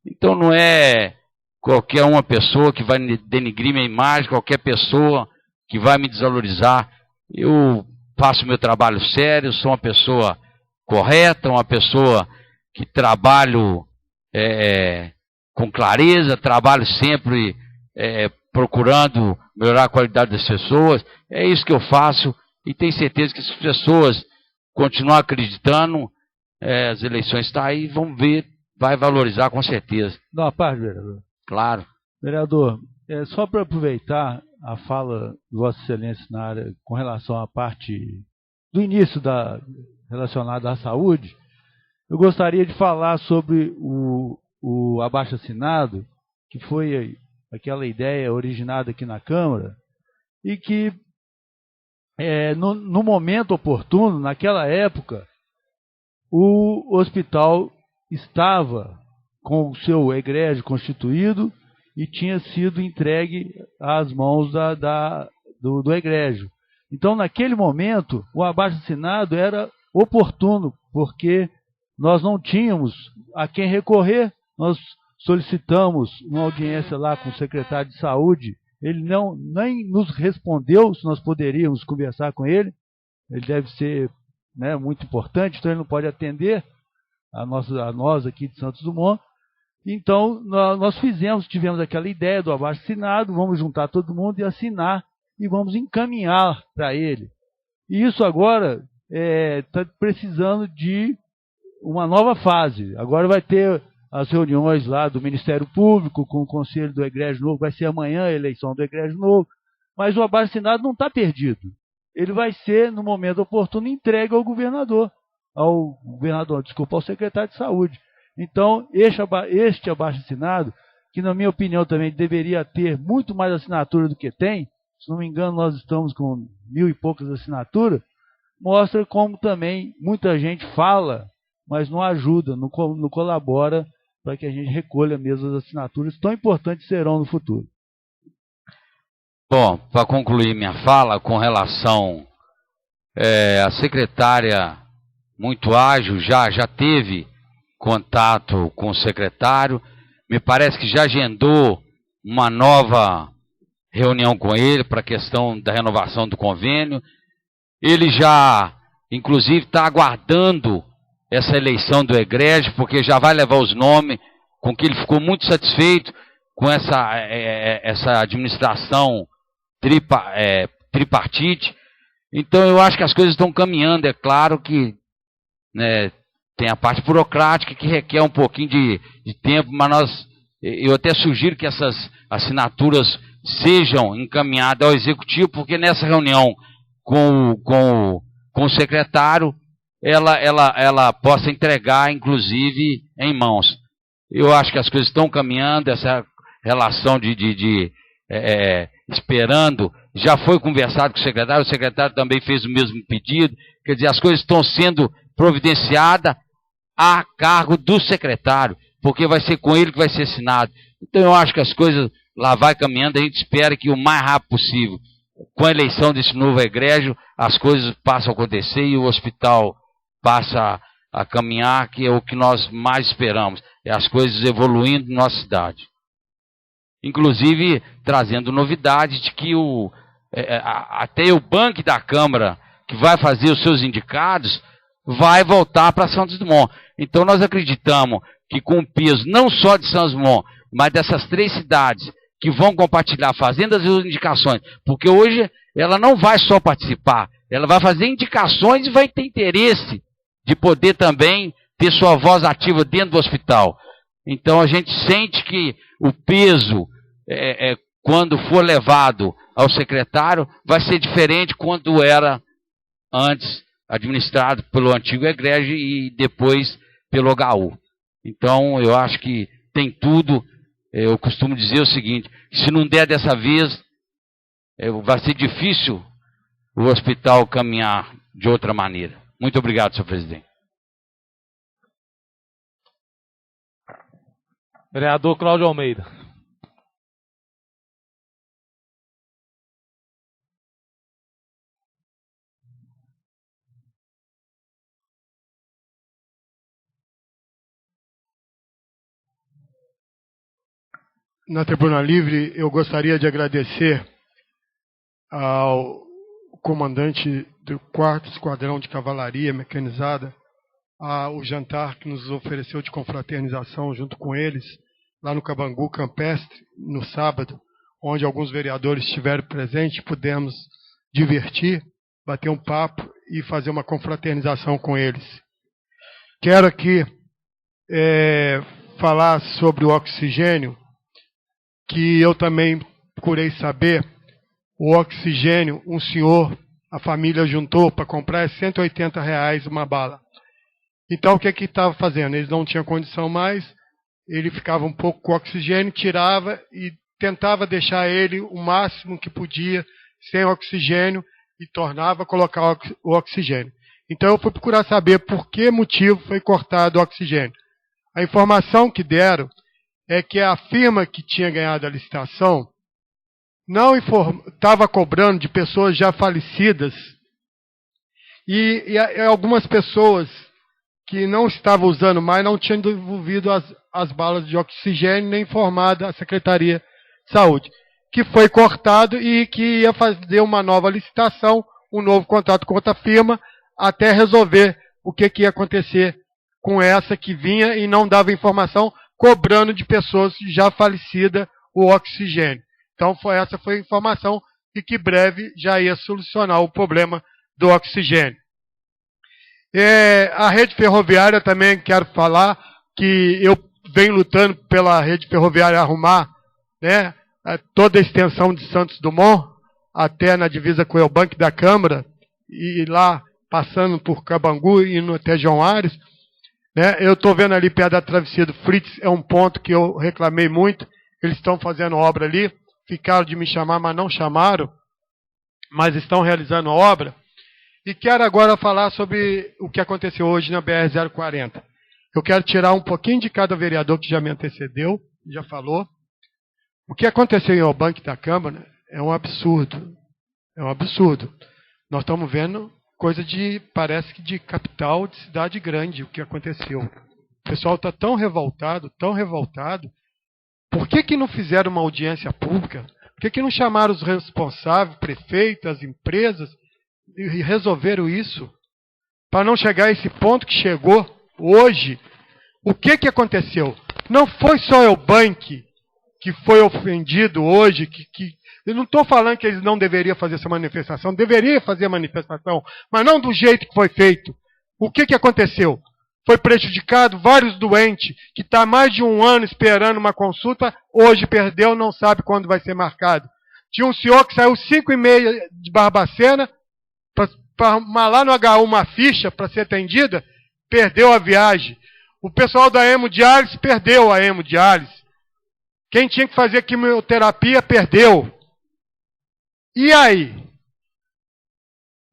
Então não é qualquer uma pessoa que vai denigrir minha imagem, qualquer pessoa que vai me desvalorizar. Eu faço meu trabalho sério, sou uma pessoa correta, uma pessoa que trabalho com clareza, trabalho sempre procurando melhorar a qualidade das pessoas. É isso que eu faço e tenho certeza que se as pessoas continuar acreditando, as eleições estão aí, vamos ver, vai valorizar com certeza. Dá uma parte, vereador. Claro. Vereador, só para aproveitar a fala de Vossa Excelência na área com relação à parte do início relacionada à saúde, eu gostaria de falar sobre o abaixo-assinado, que foi aquela ideia originada aqui na Câmara, e que no momento oportuno, naquela época, o hospital estava com o seu egrégio constituído e tinha sido entregue às mãos do egrégio. Então, naquele momento, o abaixo-assinado era oportuno, porque nós não tínhamos a quem recorrer. Nós solicitamos uma audiência lá com o secretário de Saúde, ele nem nos respondeu se nós poderíamos conversar com ele. Ele deve ser muito importante, então ele não pode atender a nós aqui de Santos Dumont. Então, nós tivemos aquela ideia do abaixo-assinado, vamos juntar todo mundo e assinar, e vamos encaminhar para ele. E isso agora está precisando de uma nova fase. Agora vai ter as reuniões lá do Ministério Público com o Conselho do Egrégio Novo, vai ser amanhã a eleição do Egrégio Novo, mas o abaixo-assinado não está perdido. Ele vai ser, no momento oportuno, entregue ao secretário de Saúde. Então, este abaixo-assinado, que na minha opinião também deveria ter muito mais assinatura do que tem, se não me engano nós estamos com 1000 e poucas assinaturas, mostra como também muita gente fala, mas não ajuda, não colabora para que a gente recolha mesmo as assinaturas tão importantes serão no futuro. Bom, para concluir minha fala, com relação a secretária muito ágil, já teve contato com o secretário, me parece que já agendou uma nova reunião com ele para a questão da renovação do convênio. Ele já, inclusive, está aguardando essa eleição do egrégio, porque já vai levar os nomes, com que ele ficou muito satisfeito com essa administração tripartite. Então eu acho que as coisas estão caminhando. É claro que tem a parte burocrática que requer um pouquinho de tempo, mas eu até sugiro que essas assinaturas sejam encaminhadas ao Executivo, porque nessa reunião com o secretário, ela possa entregar, inclusive, em mãos. Eu acho que as coisas estão caminhando, essa relação de esperando, já foi conversado com o secretário também fez o mesmo pedido, quer dizer, as coisas estão sendo providenciadas a cargo do secretário, porque vai ser com ele que vai ser assinado. Então eu acho que as coisas lá vai caminhando, a gente espera que o mais rápido possível, com a eleição desse novo egrégio, as coisas passam a acontecer e o hospital passa a caminhar, que é o que nós mais esperamos, é as coisas evoluindo na nossa cidade. Inclusive, trazendo novidade de que até o banco da Câmara, que vai fazer os seus indicados, vai voltar para Santos Dumont. Então, nós acreditamos que com o peso não só de Santos Dumont, mas dessas 3 cidades que vão compartilhar, fazendo as indicações, porque hoje ela não vai só participar, ela vai fazer indicações e vai ter interesse de poder também ter sua voz ativa dentro do hospital. Então a gente sente que o peso, quando for levado ao secretário, vai ser diferente quando era antes administrado pelo antigo egrégio e depois pelo HU. Então eu acho que tem tudo. Eu costumo dizer o seguinte, se não der dessa vez, vai ser difícil o hospital caminhar de outra maneira. Muito obrigado, senhor presidente. Vereador Cláudio Almeida. Na Tribuna Livre, eu gostaria de agradecer ao comandante do 4º Esquadrão de Cavalaria Mecanizada o jantar que nos ofereceu de confraternização junto com eles, lá no Cabangu Campestre, no sábado, onde alguns vereadores estiveram presentes, pudemos divertir, bater um papo e fazer uma confraternização com eles. Quero aqui falar sobre o oxigênio, que eu também procurei saber. O oxigênio, um senhor, a família juntou para comprar R$180 uma bala. Então o que estava fazendo? Eles não tinham condição mais, ele ficava um pouco com oxigênio, tirava e tentava deixar ele o máximo que podia sem oxigênio e tornava a colocar o oxigênio. Então eu fui procurar saber por que motivo foi cortado o oxigênio. A informação que deram é que a firma que tinha ganhado a licitação não estava cobrando de pessoas já falecidas e algumas pessoas que não estavam usando mais não tinham devolvido as balas de oxigênio nem informado a Secretaria de Saúde, que foi cortado e que ia fazer uma nova licitação, um novo contrato com outra firma, até resolver o que ia acontecer com essa que vinha e não dava informação, cobrando de pessoas já falecidas o oxigênio. Então essa foi a informação e que breve já ia solucionar o problema do oxigênio. A rede ferroviária também quero falar que eu venho lutando pela rede ferroviária arrumar, né, toda a extensão de Santos Dumont, até na divisa com o Banco da Câmara, e lá passando por Cabangu e indo até João Aires. Né, eu estou vendo ali perto da travessia do Fritz, é um ponto que eu reclamei muito, eles estão fazendo obra ali, ficaram de me chamar, mas não chamaram, mas estão realizando a obra. E quero agora falar sobre o que aconteceu hoje na BR-040. Eu quero tirar um pouquinho de cada vereador que já me antecedeu, já falou. O que aconteceu em Obanque da Câmara é um absurdo. É um absurdo. Nós estamos vendo coisa parece que de capital, de cidade grande, o que aconteceu. O pessoal está tão revoltado, tão revoltado. Por que não fizeram uma audiência pública? Por que não chamaram os responsáveis, prefeitos, as empresas, e resolveram isso? Para não chegar a esse ponto que chegou hoje. O que aconteceu? Não foi só o Bank que foi ofendido hoje, eu não estou falando que eles não deveriam fazer essa manifestação, deveria fazer a manifestação, mas não do jeito que foi feito. O que aconteceu? foi prejudicado, vários doentes, que está há mais de um ano esperando uma consulta, hoje perdeu, não sabe quando vai ser marcado. Tinha um senhor que saiu 5h30 de Barbacena, para arrumar lá no HU uma ficha para ser atendida, perdeu a viagem. O pessoal da hemodiálise perdeu a hemodiálise. Quem tinha que fazer quimioterapia perdeu. E aí?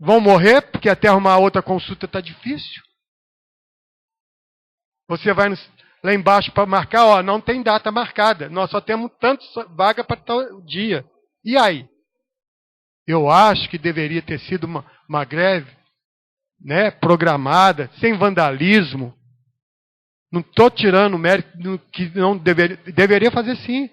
Vão morrer porque até arrumar outra consulta está difícil? Você vai lá embaixo para marcar, ó, não tem data marcada. Nós só temos tanto vaga para tal dia. E aí? Eu acho que deveria ter sido uma greve, né, programada, sem vandalismo. Não estou tirando o mérito que não deveria fazer sim.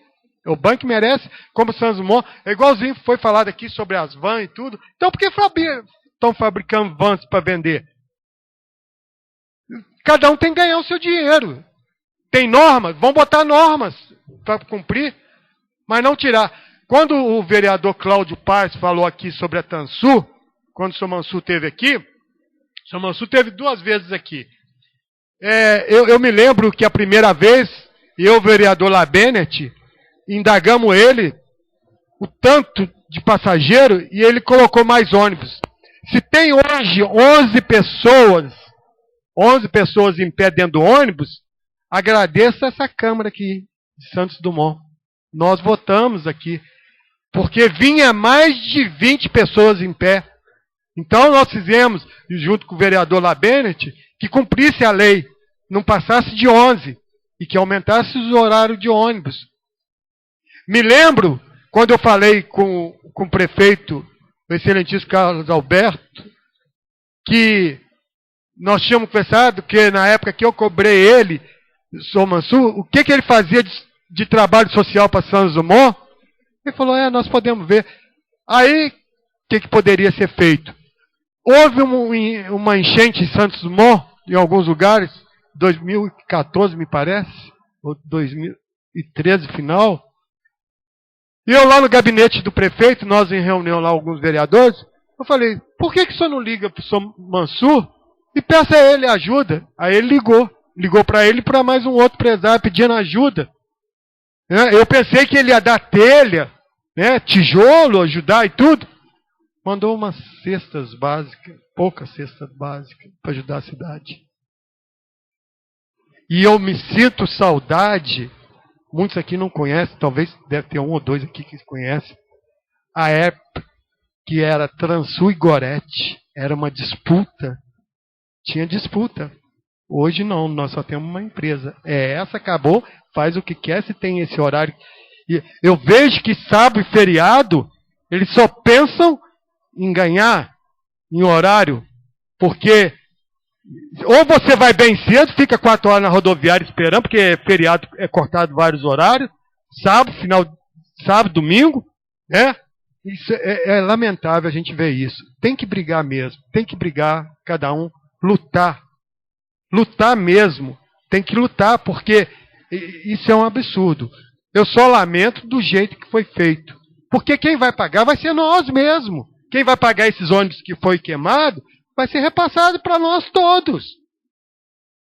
O banco merece, como o Santos Dumont, é igualzinho foi falado aqui sobre as vans e tudo. Então por que estão fabricando vans para vender? Cada um tem que ganhar o seu dinheiro. Tem normas? Vão botar normas para cumprir, mas não tirar. Quando o vereador Cláudio Paes falou aqui sobre a Tansu, quando o senhor Mansur esteve aqui, o senhor Mansur esteve 2 vezes aqui. Eu me lembro que a primeira vez, eu e o vereador Labenet, indagamos ele o tanto de passageiro e ele colocou mais ônibus. Se tem hoje 11 pessoas em pé dentro do ônibus, agradeça essa Câmara aqui de Santos Dumont. Nós votamos aqui, porque vinha mais de 20 pessoas em pé. Então nós fizemos, junto com o vereador Labenet, que cumprisse a lei, não passasse de 11 e que aumentasse os horários de ônibus. Me lembro, quando eu falei com o prefeito, o excelentíssimo Carlos Alberto, que nós tínhamos conversado, que na época que eu cobrei ele, o senhor Mansur, o que ele fazia de trabalho social para Santos Dumont? Ele falou, nós podemos ver. Aí, o que poderia ser feito? Houve uma enchente em Santos Dumont, em alguns lugares, 2014 me parece, ou 2013 final. E eu lá no gabinete do prefeito, nós em reunião lá, alguns vereadores, eu falei, por que o senhor não liga para o senhor Mansur e peça a ele ajuda? Aí ele ligou para ele e para mais um outro empresário pedindo ajuda. Eu pensei que ele ia dar telha, né, tijolo, ajudar e tudo. Mandou umas cestas básicas, poucas cestas básicas, para ajudar a cidade. E eu me sinto saudade, muitos aqui não conhecem, talvez deve ter 1 ou 2 aqui que conhecem, a época que era Transul e Gorete, era uma disputa, tinha disputa. Hoje não, nós só temos uma empresa. Essa acabou, faz o que quer, se tem esse horário. E eu vejo que sábado e feriado, eles só pensam em ganhar em horário, porque ou você vai bem cedo, fica 4 horas na rodoviária esperando, porque feriado é cortado vários horários, sábado, domingo, né? Isso é lamentável a gente ver isso. Tem que brigar mesmo, tem que brigar, cada um, lutar mesmo, tem que lutar, porque isso é um absurdo. Eu só lamento do jeito que foi feito, porque quem vai pagar vai ser nós mesmos. Quem vai pagar esses ônibus que foi queimado vai ser repassado para nós todos.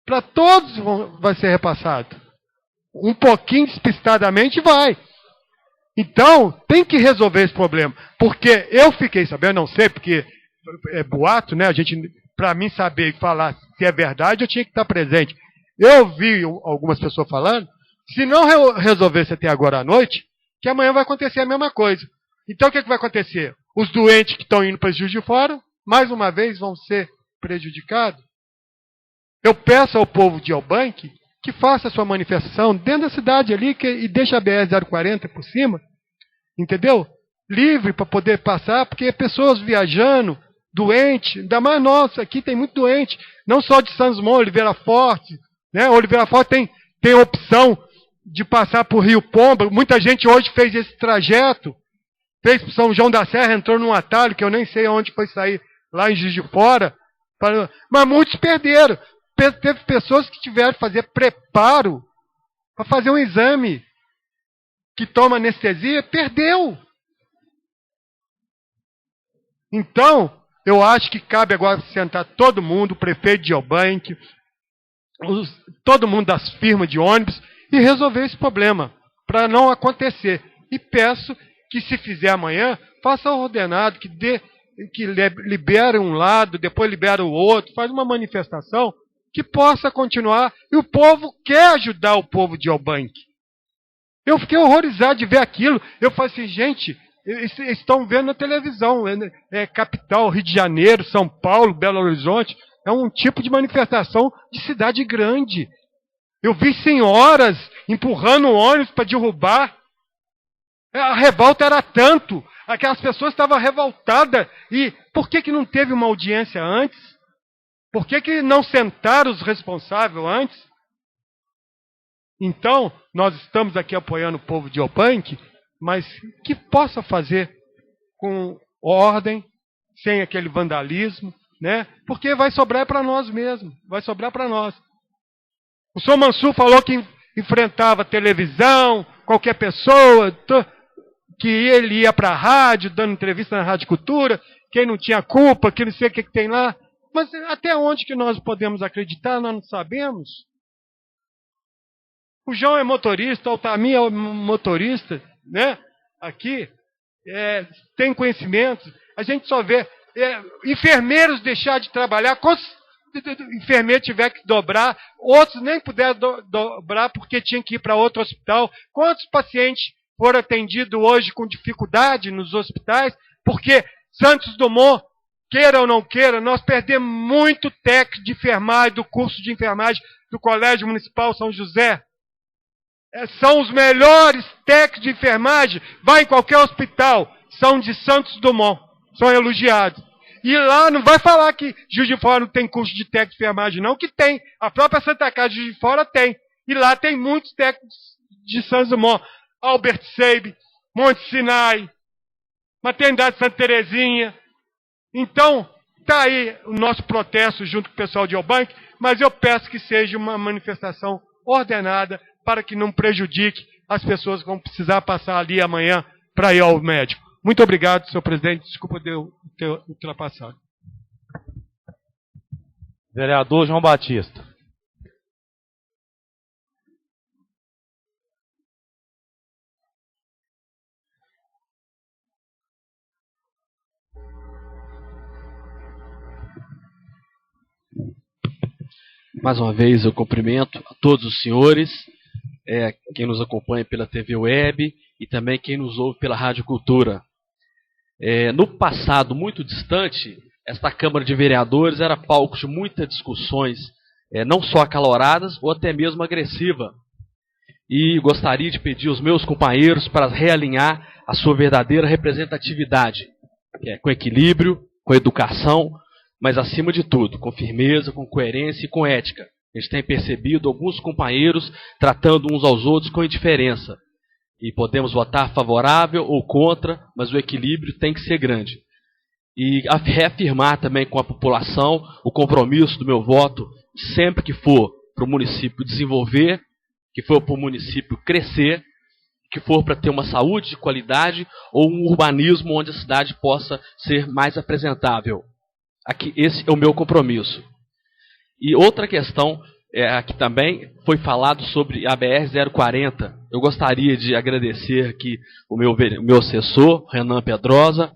Para todos vai ser repassado. Um pouquinho despistadamente vai. Então, tem que resolver esse problema. Porque eu fiquei sabendo, não sei, porque é boato, né? Para mim saber e falar se é verdade, eu tinha que estar presente. Eu ouvi algumas pessoas falando, se não resolvesse até agora à noite, que amanhã vai acontecer a mesma coisa. Então, o que vai acontecer? Os doentes que estão indo para Juiz de Fora, mais uma vez, vão ser prejudicados. Eu peço ao povo de Albanque que faça a sua manifestação dentro da cidade ali e deixe a BR-040 por cima, entendeu? Livre para poder passar, porque pessoas viajando, doentes, ainda mais nós, aqui tem muito doente, não só de Santos Dumont, Oliveira Forte, né? Oliveira Forte tem opção de passar por Rio Pomba, muita gente hoje fez esse trajeto, fez para São João da Serra, entrou num atalho que eu nem sei onde foi sair, lá em Juiz de Fora, mas muitos perderam. Teve pessoas que tiveram que fazer preparo para fazer um exame que toma anestesia, perdeu. Então, eu acho que cabe agora sentar todo mundo, o prefeito de Albanque, todo mundo das firmas de ônibus e resolver esse problema, para não acontecer. E peço que, se fizer amanhã, faça ordenado, que libere um lado, depois libera o outro, faz uma manifestação que possa continuar. E o povo quer ajudar o povo de Eubank. Eu fiquei horrorizado de ver aquilo. Eu falei assim, gente, eles estão vendo na televisão, capital, Rio de Janeiro, São Paulo, Belo Horizonte, é um tipo de manifestação de cidade grande. Eu vi senhoras empurrando o ônibus para derrubar. A revolta era tanto, aquelas pessoas estavam revoltadas. E por que não teve uma audiência antes? Por que não sentaram os responsáveis antes? Então, nós estamos aqui apoiando o povo de Eubank, mas que possa fazer com ordem, sem aquele vandalismo, né? Porque vai sobrar para nós mesmos, vai sobrar para nós. O senhor Mansur falou que enfrentava televisão, qualquer pessoa, que ele ia para a rádio, dando entrevista na Rádio Cultura, quem não tinha culpa, que não sei o que tem lá. Mas até onde que nós podemos acreditar, nós não sabemos. O João é motorista, o Altamir é motorista, né? Aqui, tem conhecimento. A gente só vê enfermeiros deixar de trabalhar, quantos enfermeiros tiver que dobrar, outros nem puderam dobrar porque tinham que ir para outro hospital. Quantos pacientes foram atendidos hoje com dificuldade nos hospitais? Porque Santos Dumont, queira ou não queira, nós perdemos muito técnico de enfermagem, do curso de enfermagem do Colégio Municipal São José. São os melhores técnicos de enfermagem, vai em qualquer hospital, são de Santos Dumont, são elogiados. E lá não vai falar que Juiz de Fora não tem curso de técnico de enfermagem, não, que tem. A própria Santa Casa de Juiz de Fora tem. E lá tem muitos técnicos de Santos Dumont. Albert Seib, Monte Sinai, Maternidade Santa Terezinha. Então, está aí o nosso protesto junto com o pessoal de Eubank, mas eu peço que seja uma manifestação ordenada para que não prejudique as pessoas que vão precisar passar ali amanhã para ir ao médico. Muito obrigado, senhor presidente. Desculpa de eu ter ultrapassado. Vereador João Batista. Mais uma vez eu cumprimento a todos os senhores, quem nos acompanha pela TV Web e também quem nos ouve pela Rádio Cultura. No passado muito distante, esta Câmara de Vereadores era palco de muitas discussões, não só acaloradas ou até mesmo agressivas. E gostaria de pedir aos meus companheiros para realinhar a sua verdadeira representatividade, com equilíbrio, com educação, mas acima de tudo, com firmeza, com coerência e com ética. A gente tem percebido alguns companheiros tratando uns aos outros com indiferença. E podemos votar favorável ou contra, mas o equilíbrio tem que ser grande. E reafirmar também com a população o compromisso do meu voto, sempre que for para o município desenvolver, que for para o município crescer, que for para ter uma saúde de qualidade ou um urbanismo onde a cidade possa ser mais apresentável. Aqui, esse é o meu compromisso. E outra questão, aqui também foi falado sobre a BR-040. Eu gostaria de agradecer aqui o meu assessor, Renan Pedrosa,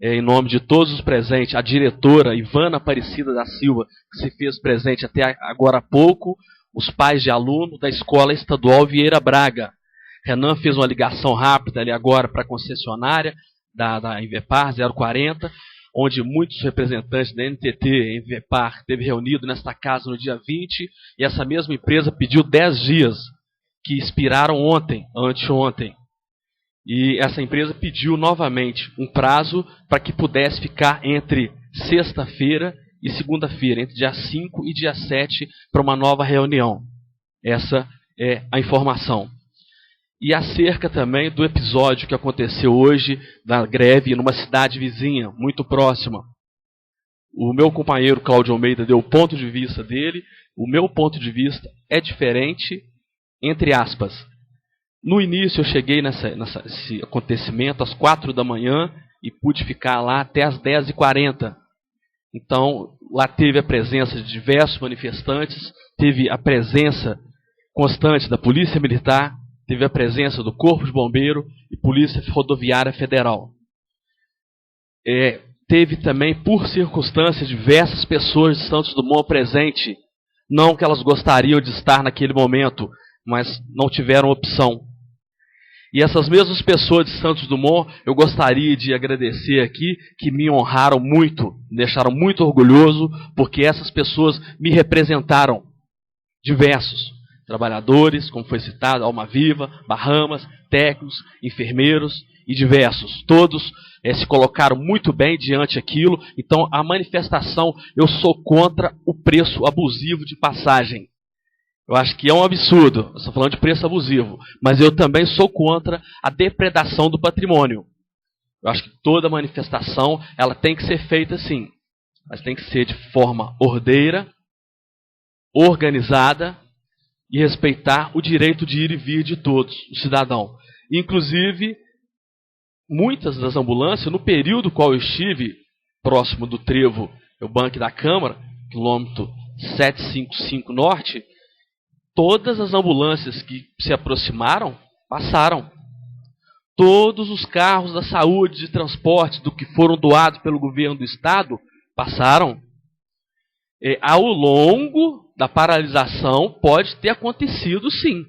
em nome de todos os presentes, a diretora Ivana Aparecida da Silva, que se fez presente até agora há pouco, os pais de aluno da Escola Estadual Vieira Braga. Renan fez uma ligação rápida ali agora para a concessionária da Invepar 040, onde muitos representantes da NTT e Invepar esteve reunido nesta casa no dia 20, e essa mesma empresa pediu 10 dias, que expiraram anteontem. E essa empresa pediu novamente um prazo para que pudesse ficar entre sexta-feira e segunda-feira, entre dia 5 e dia 7, para uma nova reunião. Essa é a informação. E acerca também do episódio que aconteceu hoje da greve numa cidade vizinha, muito próxima. O meu companheiro Cláudio Almeida deu o ponto de vista dele, o meu ponto de vista é diferente, entre aspas. No início eu cheguei nesse acontecimento às 4 da manhã e pude ficar lá até às 10h40. Então, lá teve a presença de diversos manifestantes, teve a presença constante da Polícia Militar, teve a presença do Corpo de Bombeiro e Polícia Rodoviária Federal. Teve também, por circunstância, diversas pessoas de Santos Dumont presente. Não que elas gostariam de estar naquele momento, mas não tiveram opção. E essas mesmas pessoas de Santos Dumont, eu gostaria de agradecer aqui, que me honraram muito, me deixaram muito orgulhoso, porque essas pessoas me representaram. Diversos trabalhadores, como foi citado, Alma Viva, Bahamas, técnicos, enfermeiros e diversos. Todos se colocaram muito bem diante daquilo. Então, a manifestação, eu sou contra o preço abusivo de passagem. Eu acho que é um absurdo, eu estou falando de preço abusivo, mas eu também sou contra a depredação do patrimônio. Eu acho que toda manifestação, ela tem que ser feita assim, mas tem que ser de forma ordeira, organizada e respeitar o direito de ir e vir de todos, o cidadão. Inclusive, muitas das ambulâncias, no período qual eu estive, próximo do trevo, o Banco da Câmara, quilômetro 755 Norte, todas as ambulâncias que se aproximaram, passaram. Todos os carros da saúde, de transporte, do que foram doados pelo governo do estado, passaram. Ao longo da paralisação, pode ter acontecido sim.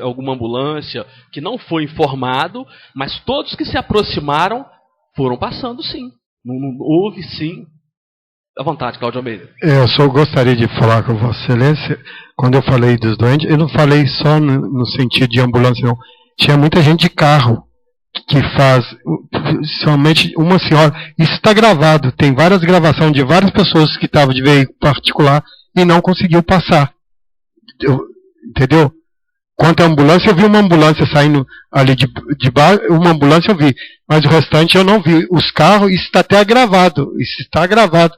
Alguma ambulância que não foi informado, mas todos que se aproximaram foram passando sim. Não houve sim. À vontade, Cláudio Almeida. Eu só gostaria de falar com Vossa Excelência, quando eu falei dos doentes, eu não falei só no sentido de ambulância, não. Tinha muita gente de carro que faz, somente uma senhora, isso está gravado, tem várias gravações de várias pessoas que estavam de veículo particular e não conseguiu passar. Entendeu? Quanto à ambulância, eu vi uma ambulância saindo ali de baixo, uma ambulância eu vi, mas o restante eu não vi. Os carros, isso está até gravado, isso está gravado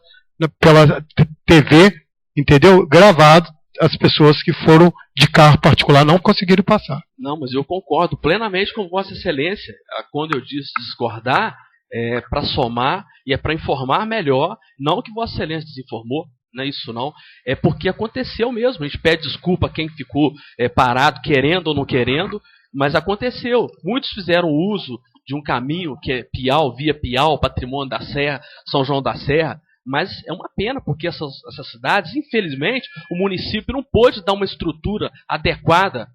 pela TV, entendeu? Gravado, as pessoas que foram de carro particular não conseguiram passar. Não, mas eu concordo plenamente com Vossa Excelência. Quando eu disse discordar, é para somar e é para informar melhor, não que Vossa Excelência desinformou, não é isso não, é porque aconteceu mesmo. A gente pede desculpa a quem ficou parado, querendo ou não querendo, mas aconteceu. Muitos fizeram uso de um caminho que é Piau, via Piau, Patrimônio da Serra, São João da Serra, mas é uma pena, porque essas cidades, infelizmente, o município não pôde dar uma estrutura adequada.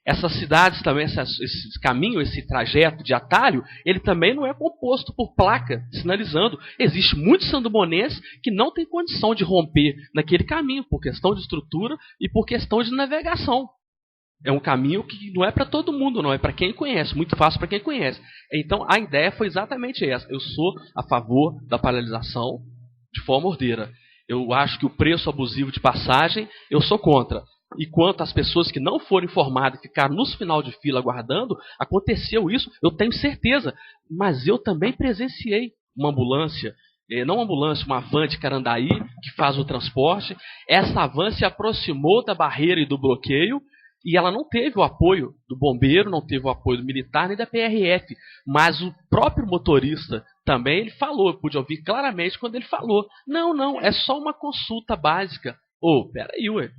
Essas cidades também, esse caminho, esse trajeto de atalho, ele também não é composto por placa sinalizando. Existe muitos sandumonenses que não têm condição de romper naquele caminho, por questão de estrutura e por questão de navegação. É um caminho que não é para todo mundo, não, é para quem conhece, muito fácil para quem conhece. Então, a ideia foi exatamente essa. Eu sou a favor da paralisação de forma ordeira. Eu acho que o preço abusivo de passagem, eu sou contra. E quanto às pessoas que não foram informadas e ficaram nos final de fila aguardando, aconteceu isso, eu tenho certeza. Mas eu também presenciei uma ambulância, não uma ambulância, uma van de Carandaí, que faz o transporte. Essa van se aproximou da barreira e do bloqueio, e ela não teve o apoio do bombeiro, não teve o apoio do militar, nem da PRF. Mas o próprio motorista também, ele falou, eu pude ouvir claramente quando ele falou, não, é só uma consulta básica. Peraí, ué.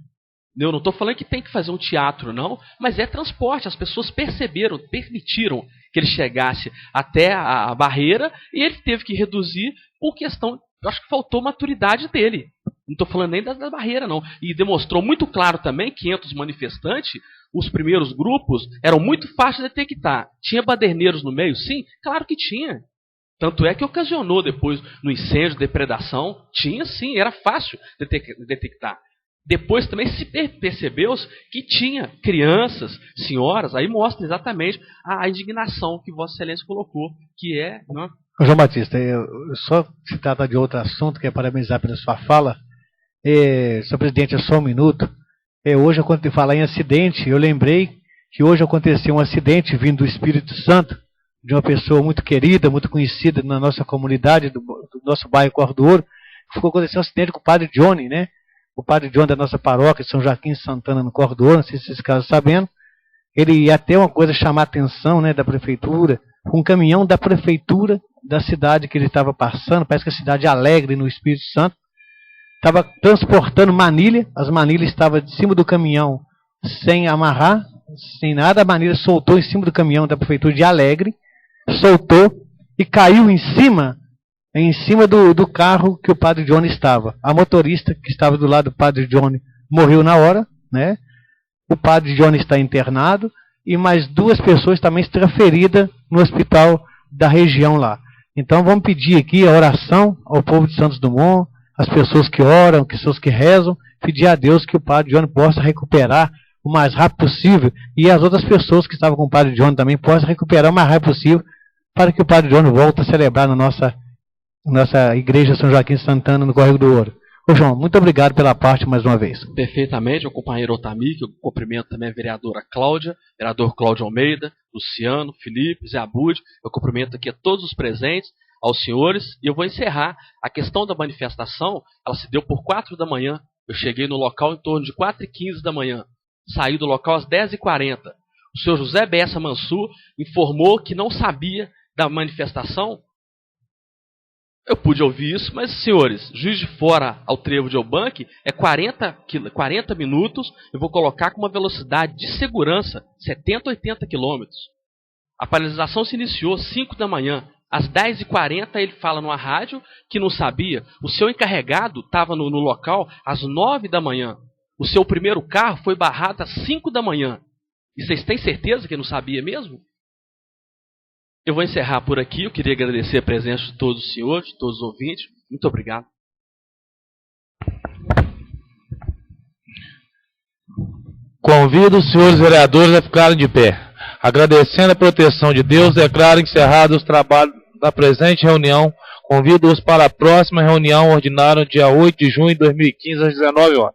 Eu não estou falando que tem que fazer um teatro, não, mas é transporte. As pessoas permitiram que ele chegasse até a barreira e ele teve que reduzir por questão, eu acho que faltou maturidade dele. Não estou falando nem da barreira, não. E demonstrou muito claro também que entre os manifestantes, os primeiros grupos eram muito fáceis de detectar. Tinha baderneiros no meio? Sim, claro que tinha. Tanto é que ocasionou depois no incêndio, depredação. Tinha sim, era fácil detectar. Depois também se percebeu que tinha crianças, senhoras, aí mostra exatamente a indignação que Vossa Excelência colocou, que é... Não? João Batista, só se trata de outro assunto, que é parabenizar pela sua fala. Senhor presidente, é só um minuto. Hoje, quando eu falar em acidente, eu lembrei que hoje aconteceu um acidente vindo do Espírito Santo, de uma pessoa muito querida, muito conhecida na nossa comunidade, do nosso bairro Cordo do Ouro. Ficou acontecendo um acidente com o padre Johnny, né? O padre Johnny da nossa paróquia de São Joaquim de Santana, no Cordo do Ouro, não sei se vocês ficaram sabendo. Ele ia até uma coisa chamar a atenção, né, da prefeitura, um caminhão da prefeitura da cidade que ele estava passando, parece que a cidade Alegre, no Espírito Santo, estava transportando manilha, as manilhas estavam de cima do caminhão sem amarrar, sem nada, a manilha soltou em cima do caminhão da Prefeitura de Alegre, soltou e caiu em cima do carro que o Padre Johnny estava. A motorista que estava do lado do Padre Johnny morreu na hora, né? O Padre Johnny está internado e mais 2 pessoas também estão feridas no hospital da região lá. Então vamos pedir aqui a oração ao povo de Santos Dumont, as pessoas que oram, as pessoas que rezam, pedir a Deus que o Padre Johnny possa recuperar o mais rápido possível e as outras pessoas que estavam com o Padre Johnny também possam recuperar o mais rápido possível para que o Padre Johnny volte a celebrar na nossa igreja São Joaquim Santana, no Córrego do Ouro. Ô João, muito obrigado pela parte mais uma vez. Perfeitamente, o companheiro Otami, que eu cumprimento também a vereadora Cláudia, vereador Cláudio Almeida, Luciano, Felipe, Zé Abud, eu cumprimento aqui a todos os presentes, aos senhores, e eu vou encerrar. A questão da manifestação, ela se deu por 4 da manhã, eu cheguei no local em torno de 4h15 da manhã, saí do local às 10h40. O senhor José Bessa Mansur informou que não sabia da manifestação. Eu pude ouvir isso, mas, senhores, Juiz de Fora ao Trevo de Eubank é 40 minutos, eu vou colocar com uma velocidade de segurança, 70, 80 quilômetros. A paralisação se iniciou às 5 da manhã. Às 10h40 ele fala numa rádio que não sabia. O seu encarregado estava no local às 9 da manhã. O seu primeiro carro foi barrado às 5 da manhã. E vocês têm certeza que não sabia mesmo? Eu vou encerrar por aqui. Eu queria agradecer a presença de todos os senhores, de todos os ouvintes. Muito obrigado. Convido os senhores vereadores a ficarem de pé. Agradecendo a proteção de Deus, declaro encerrados os trabalhos da presente reunião. Convido-os para a próxima reunião ordinária, dia 8 de junho de 2015, às 19 horas.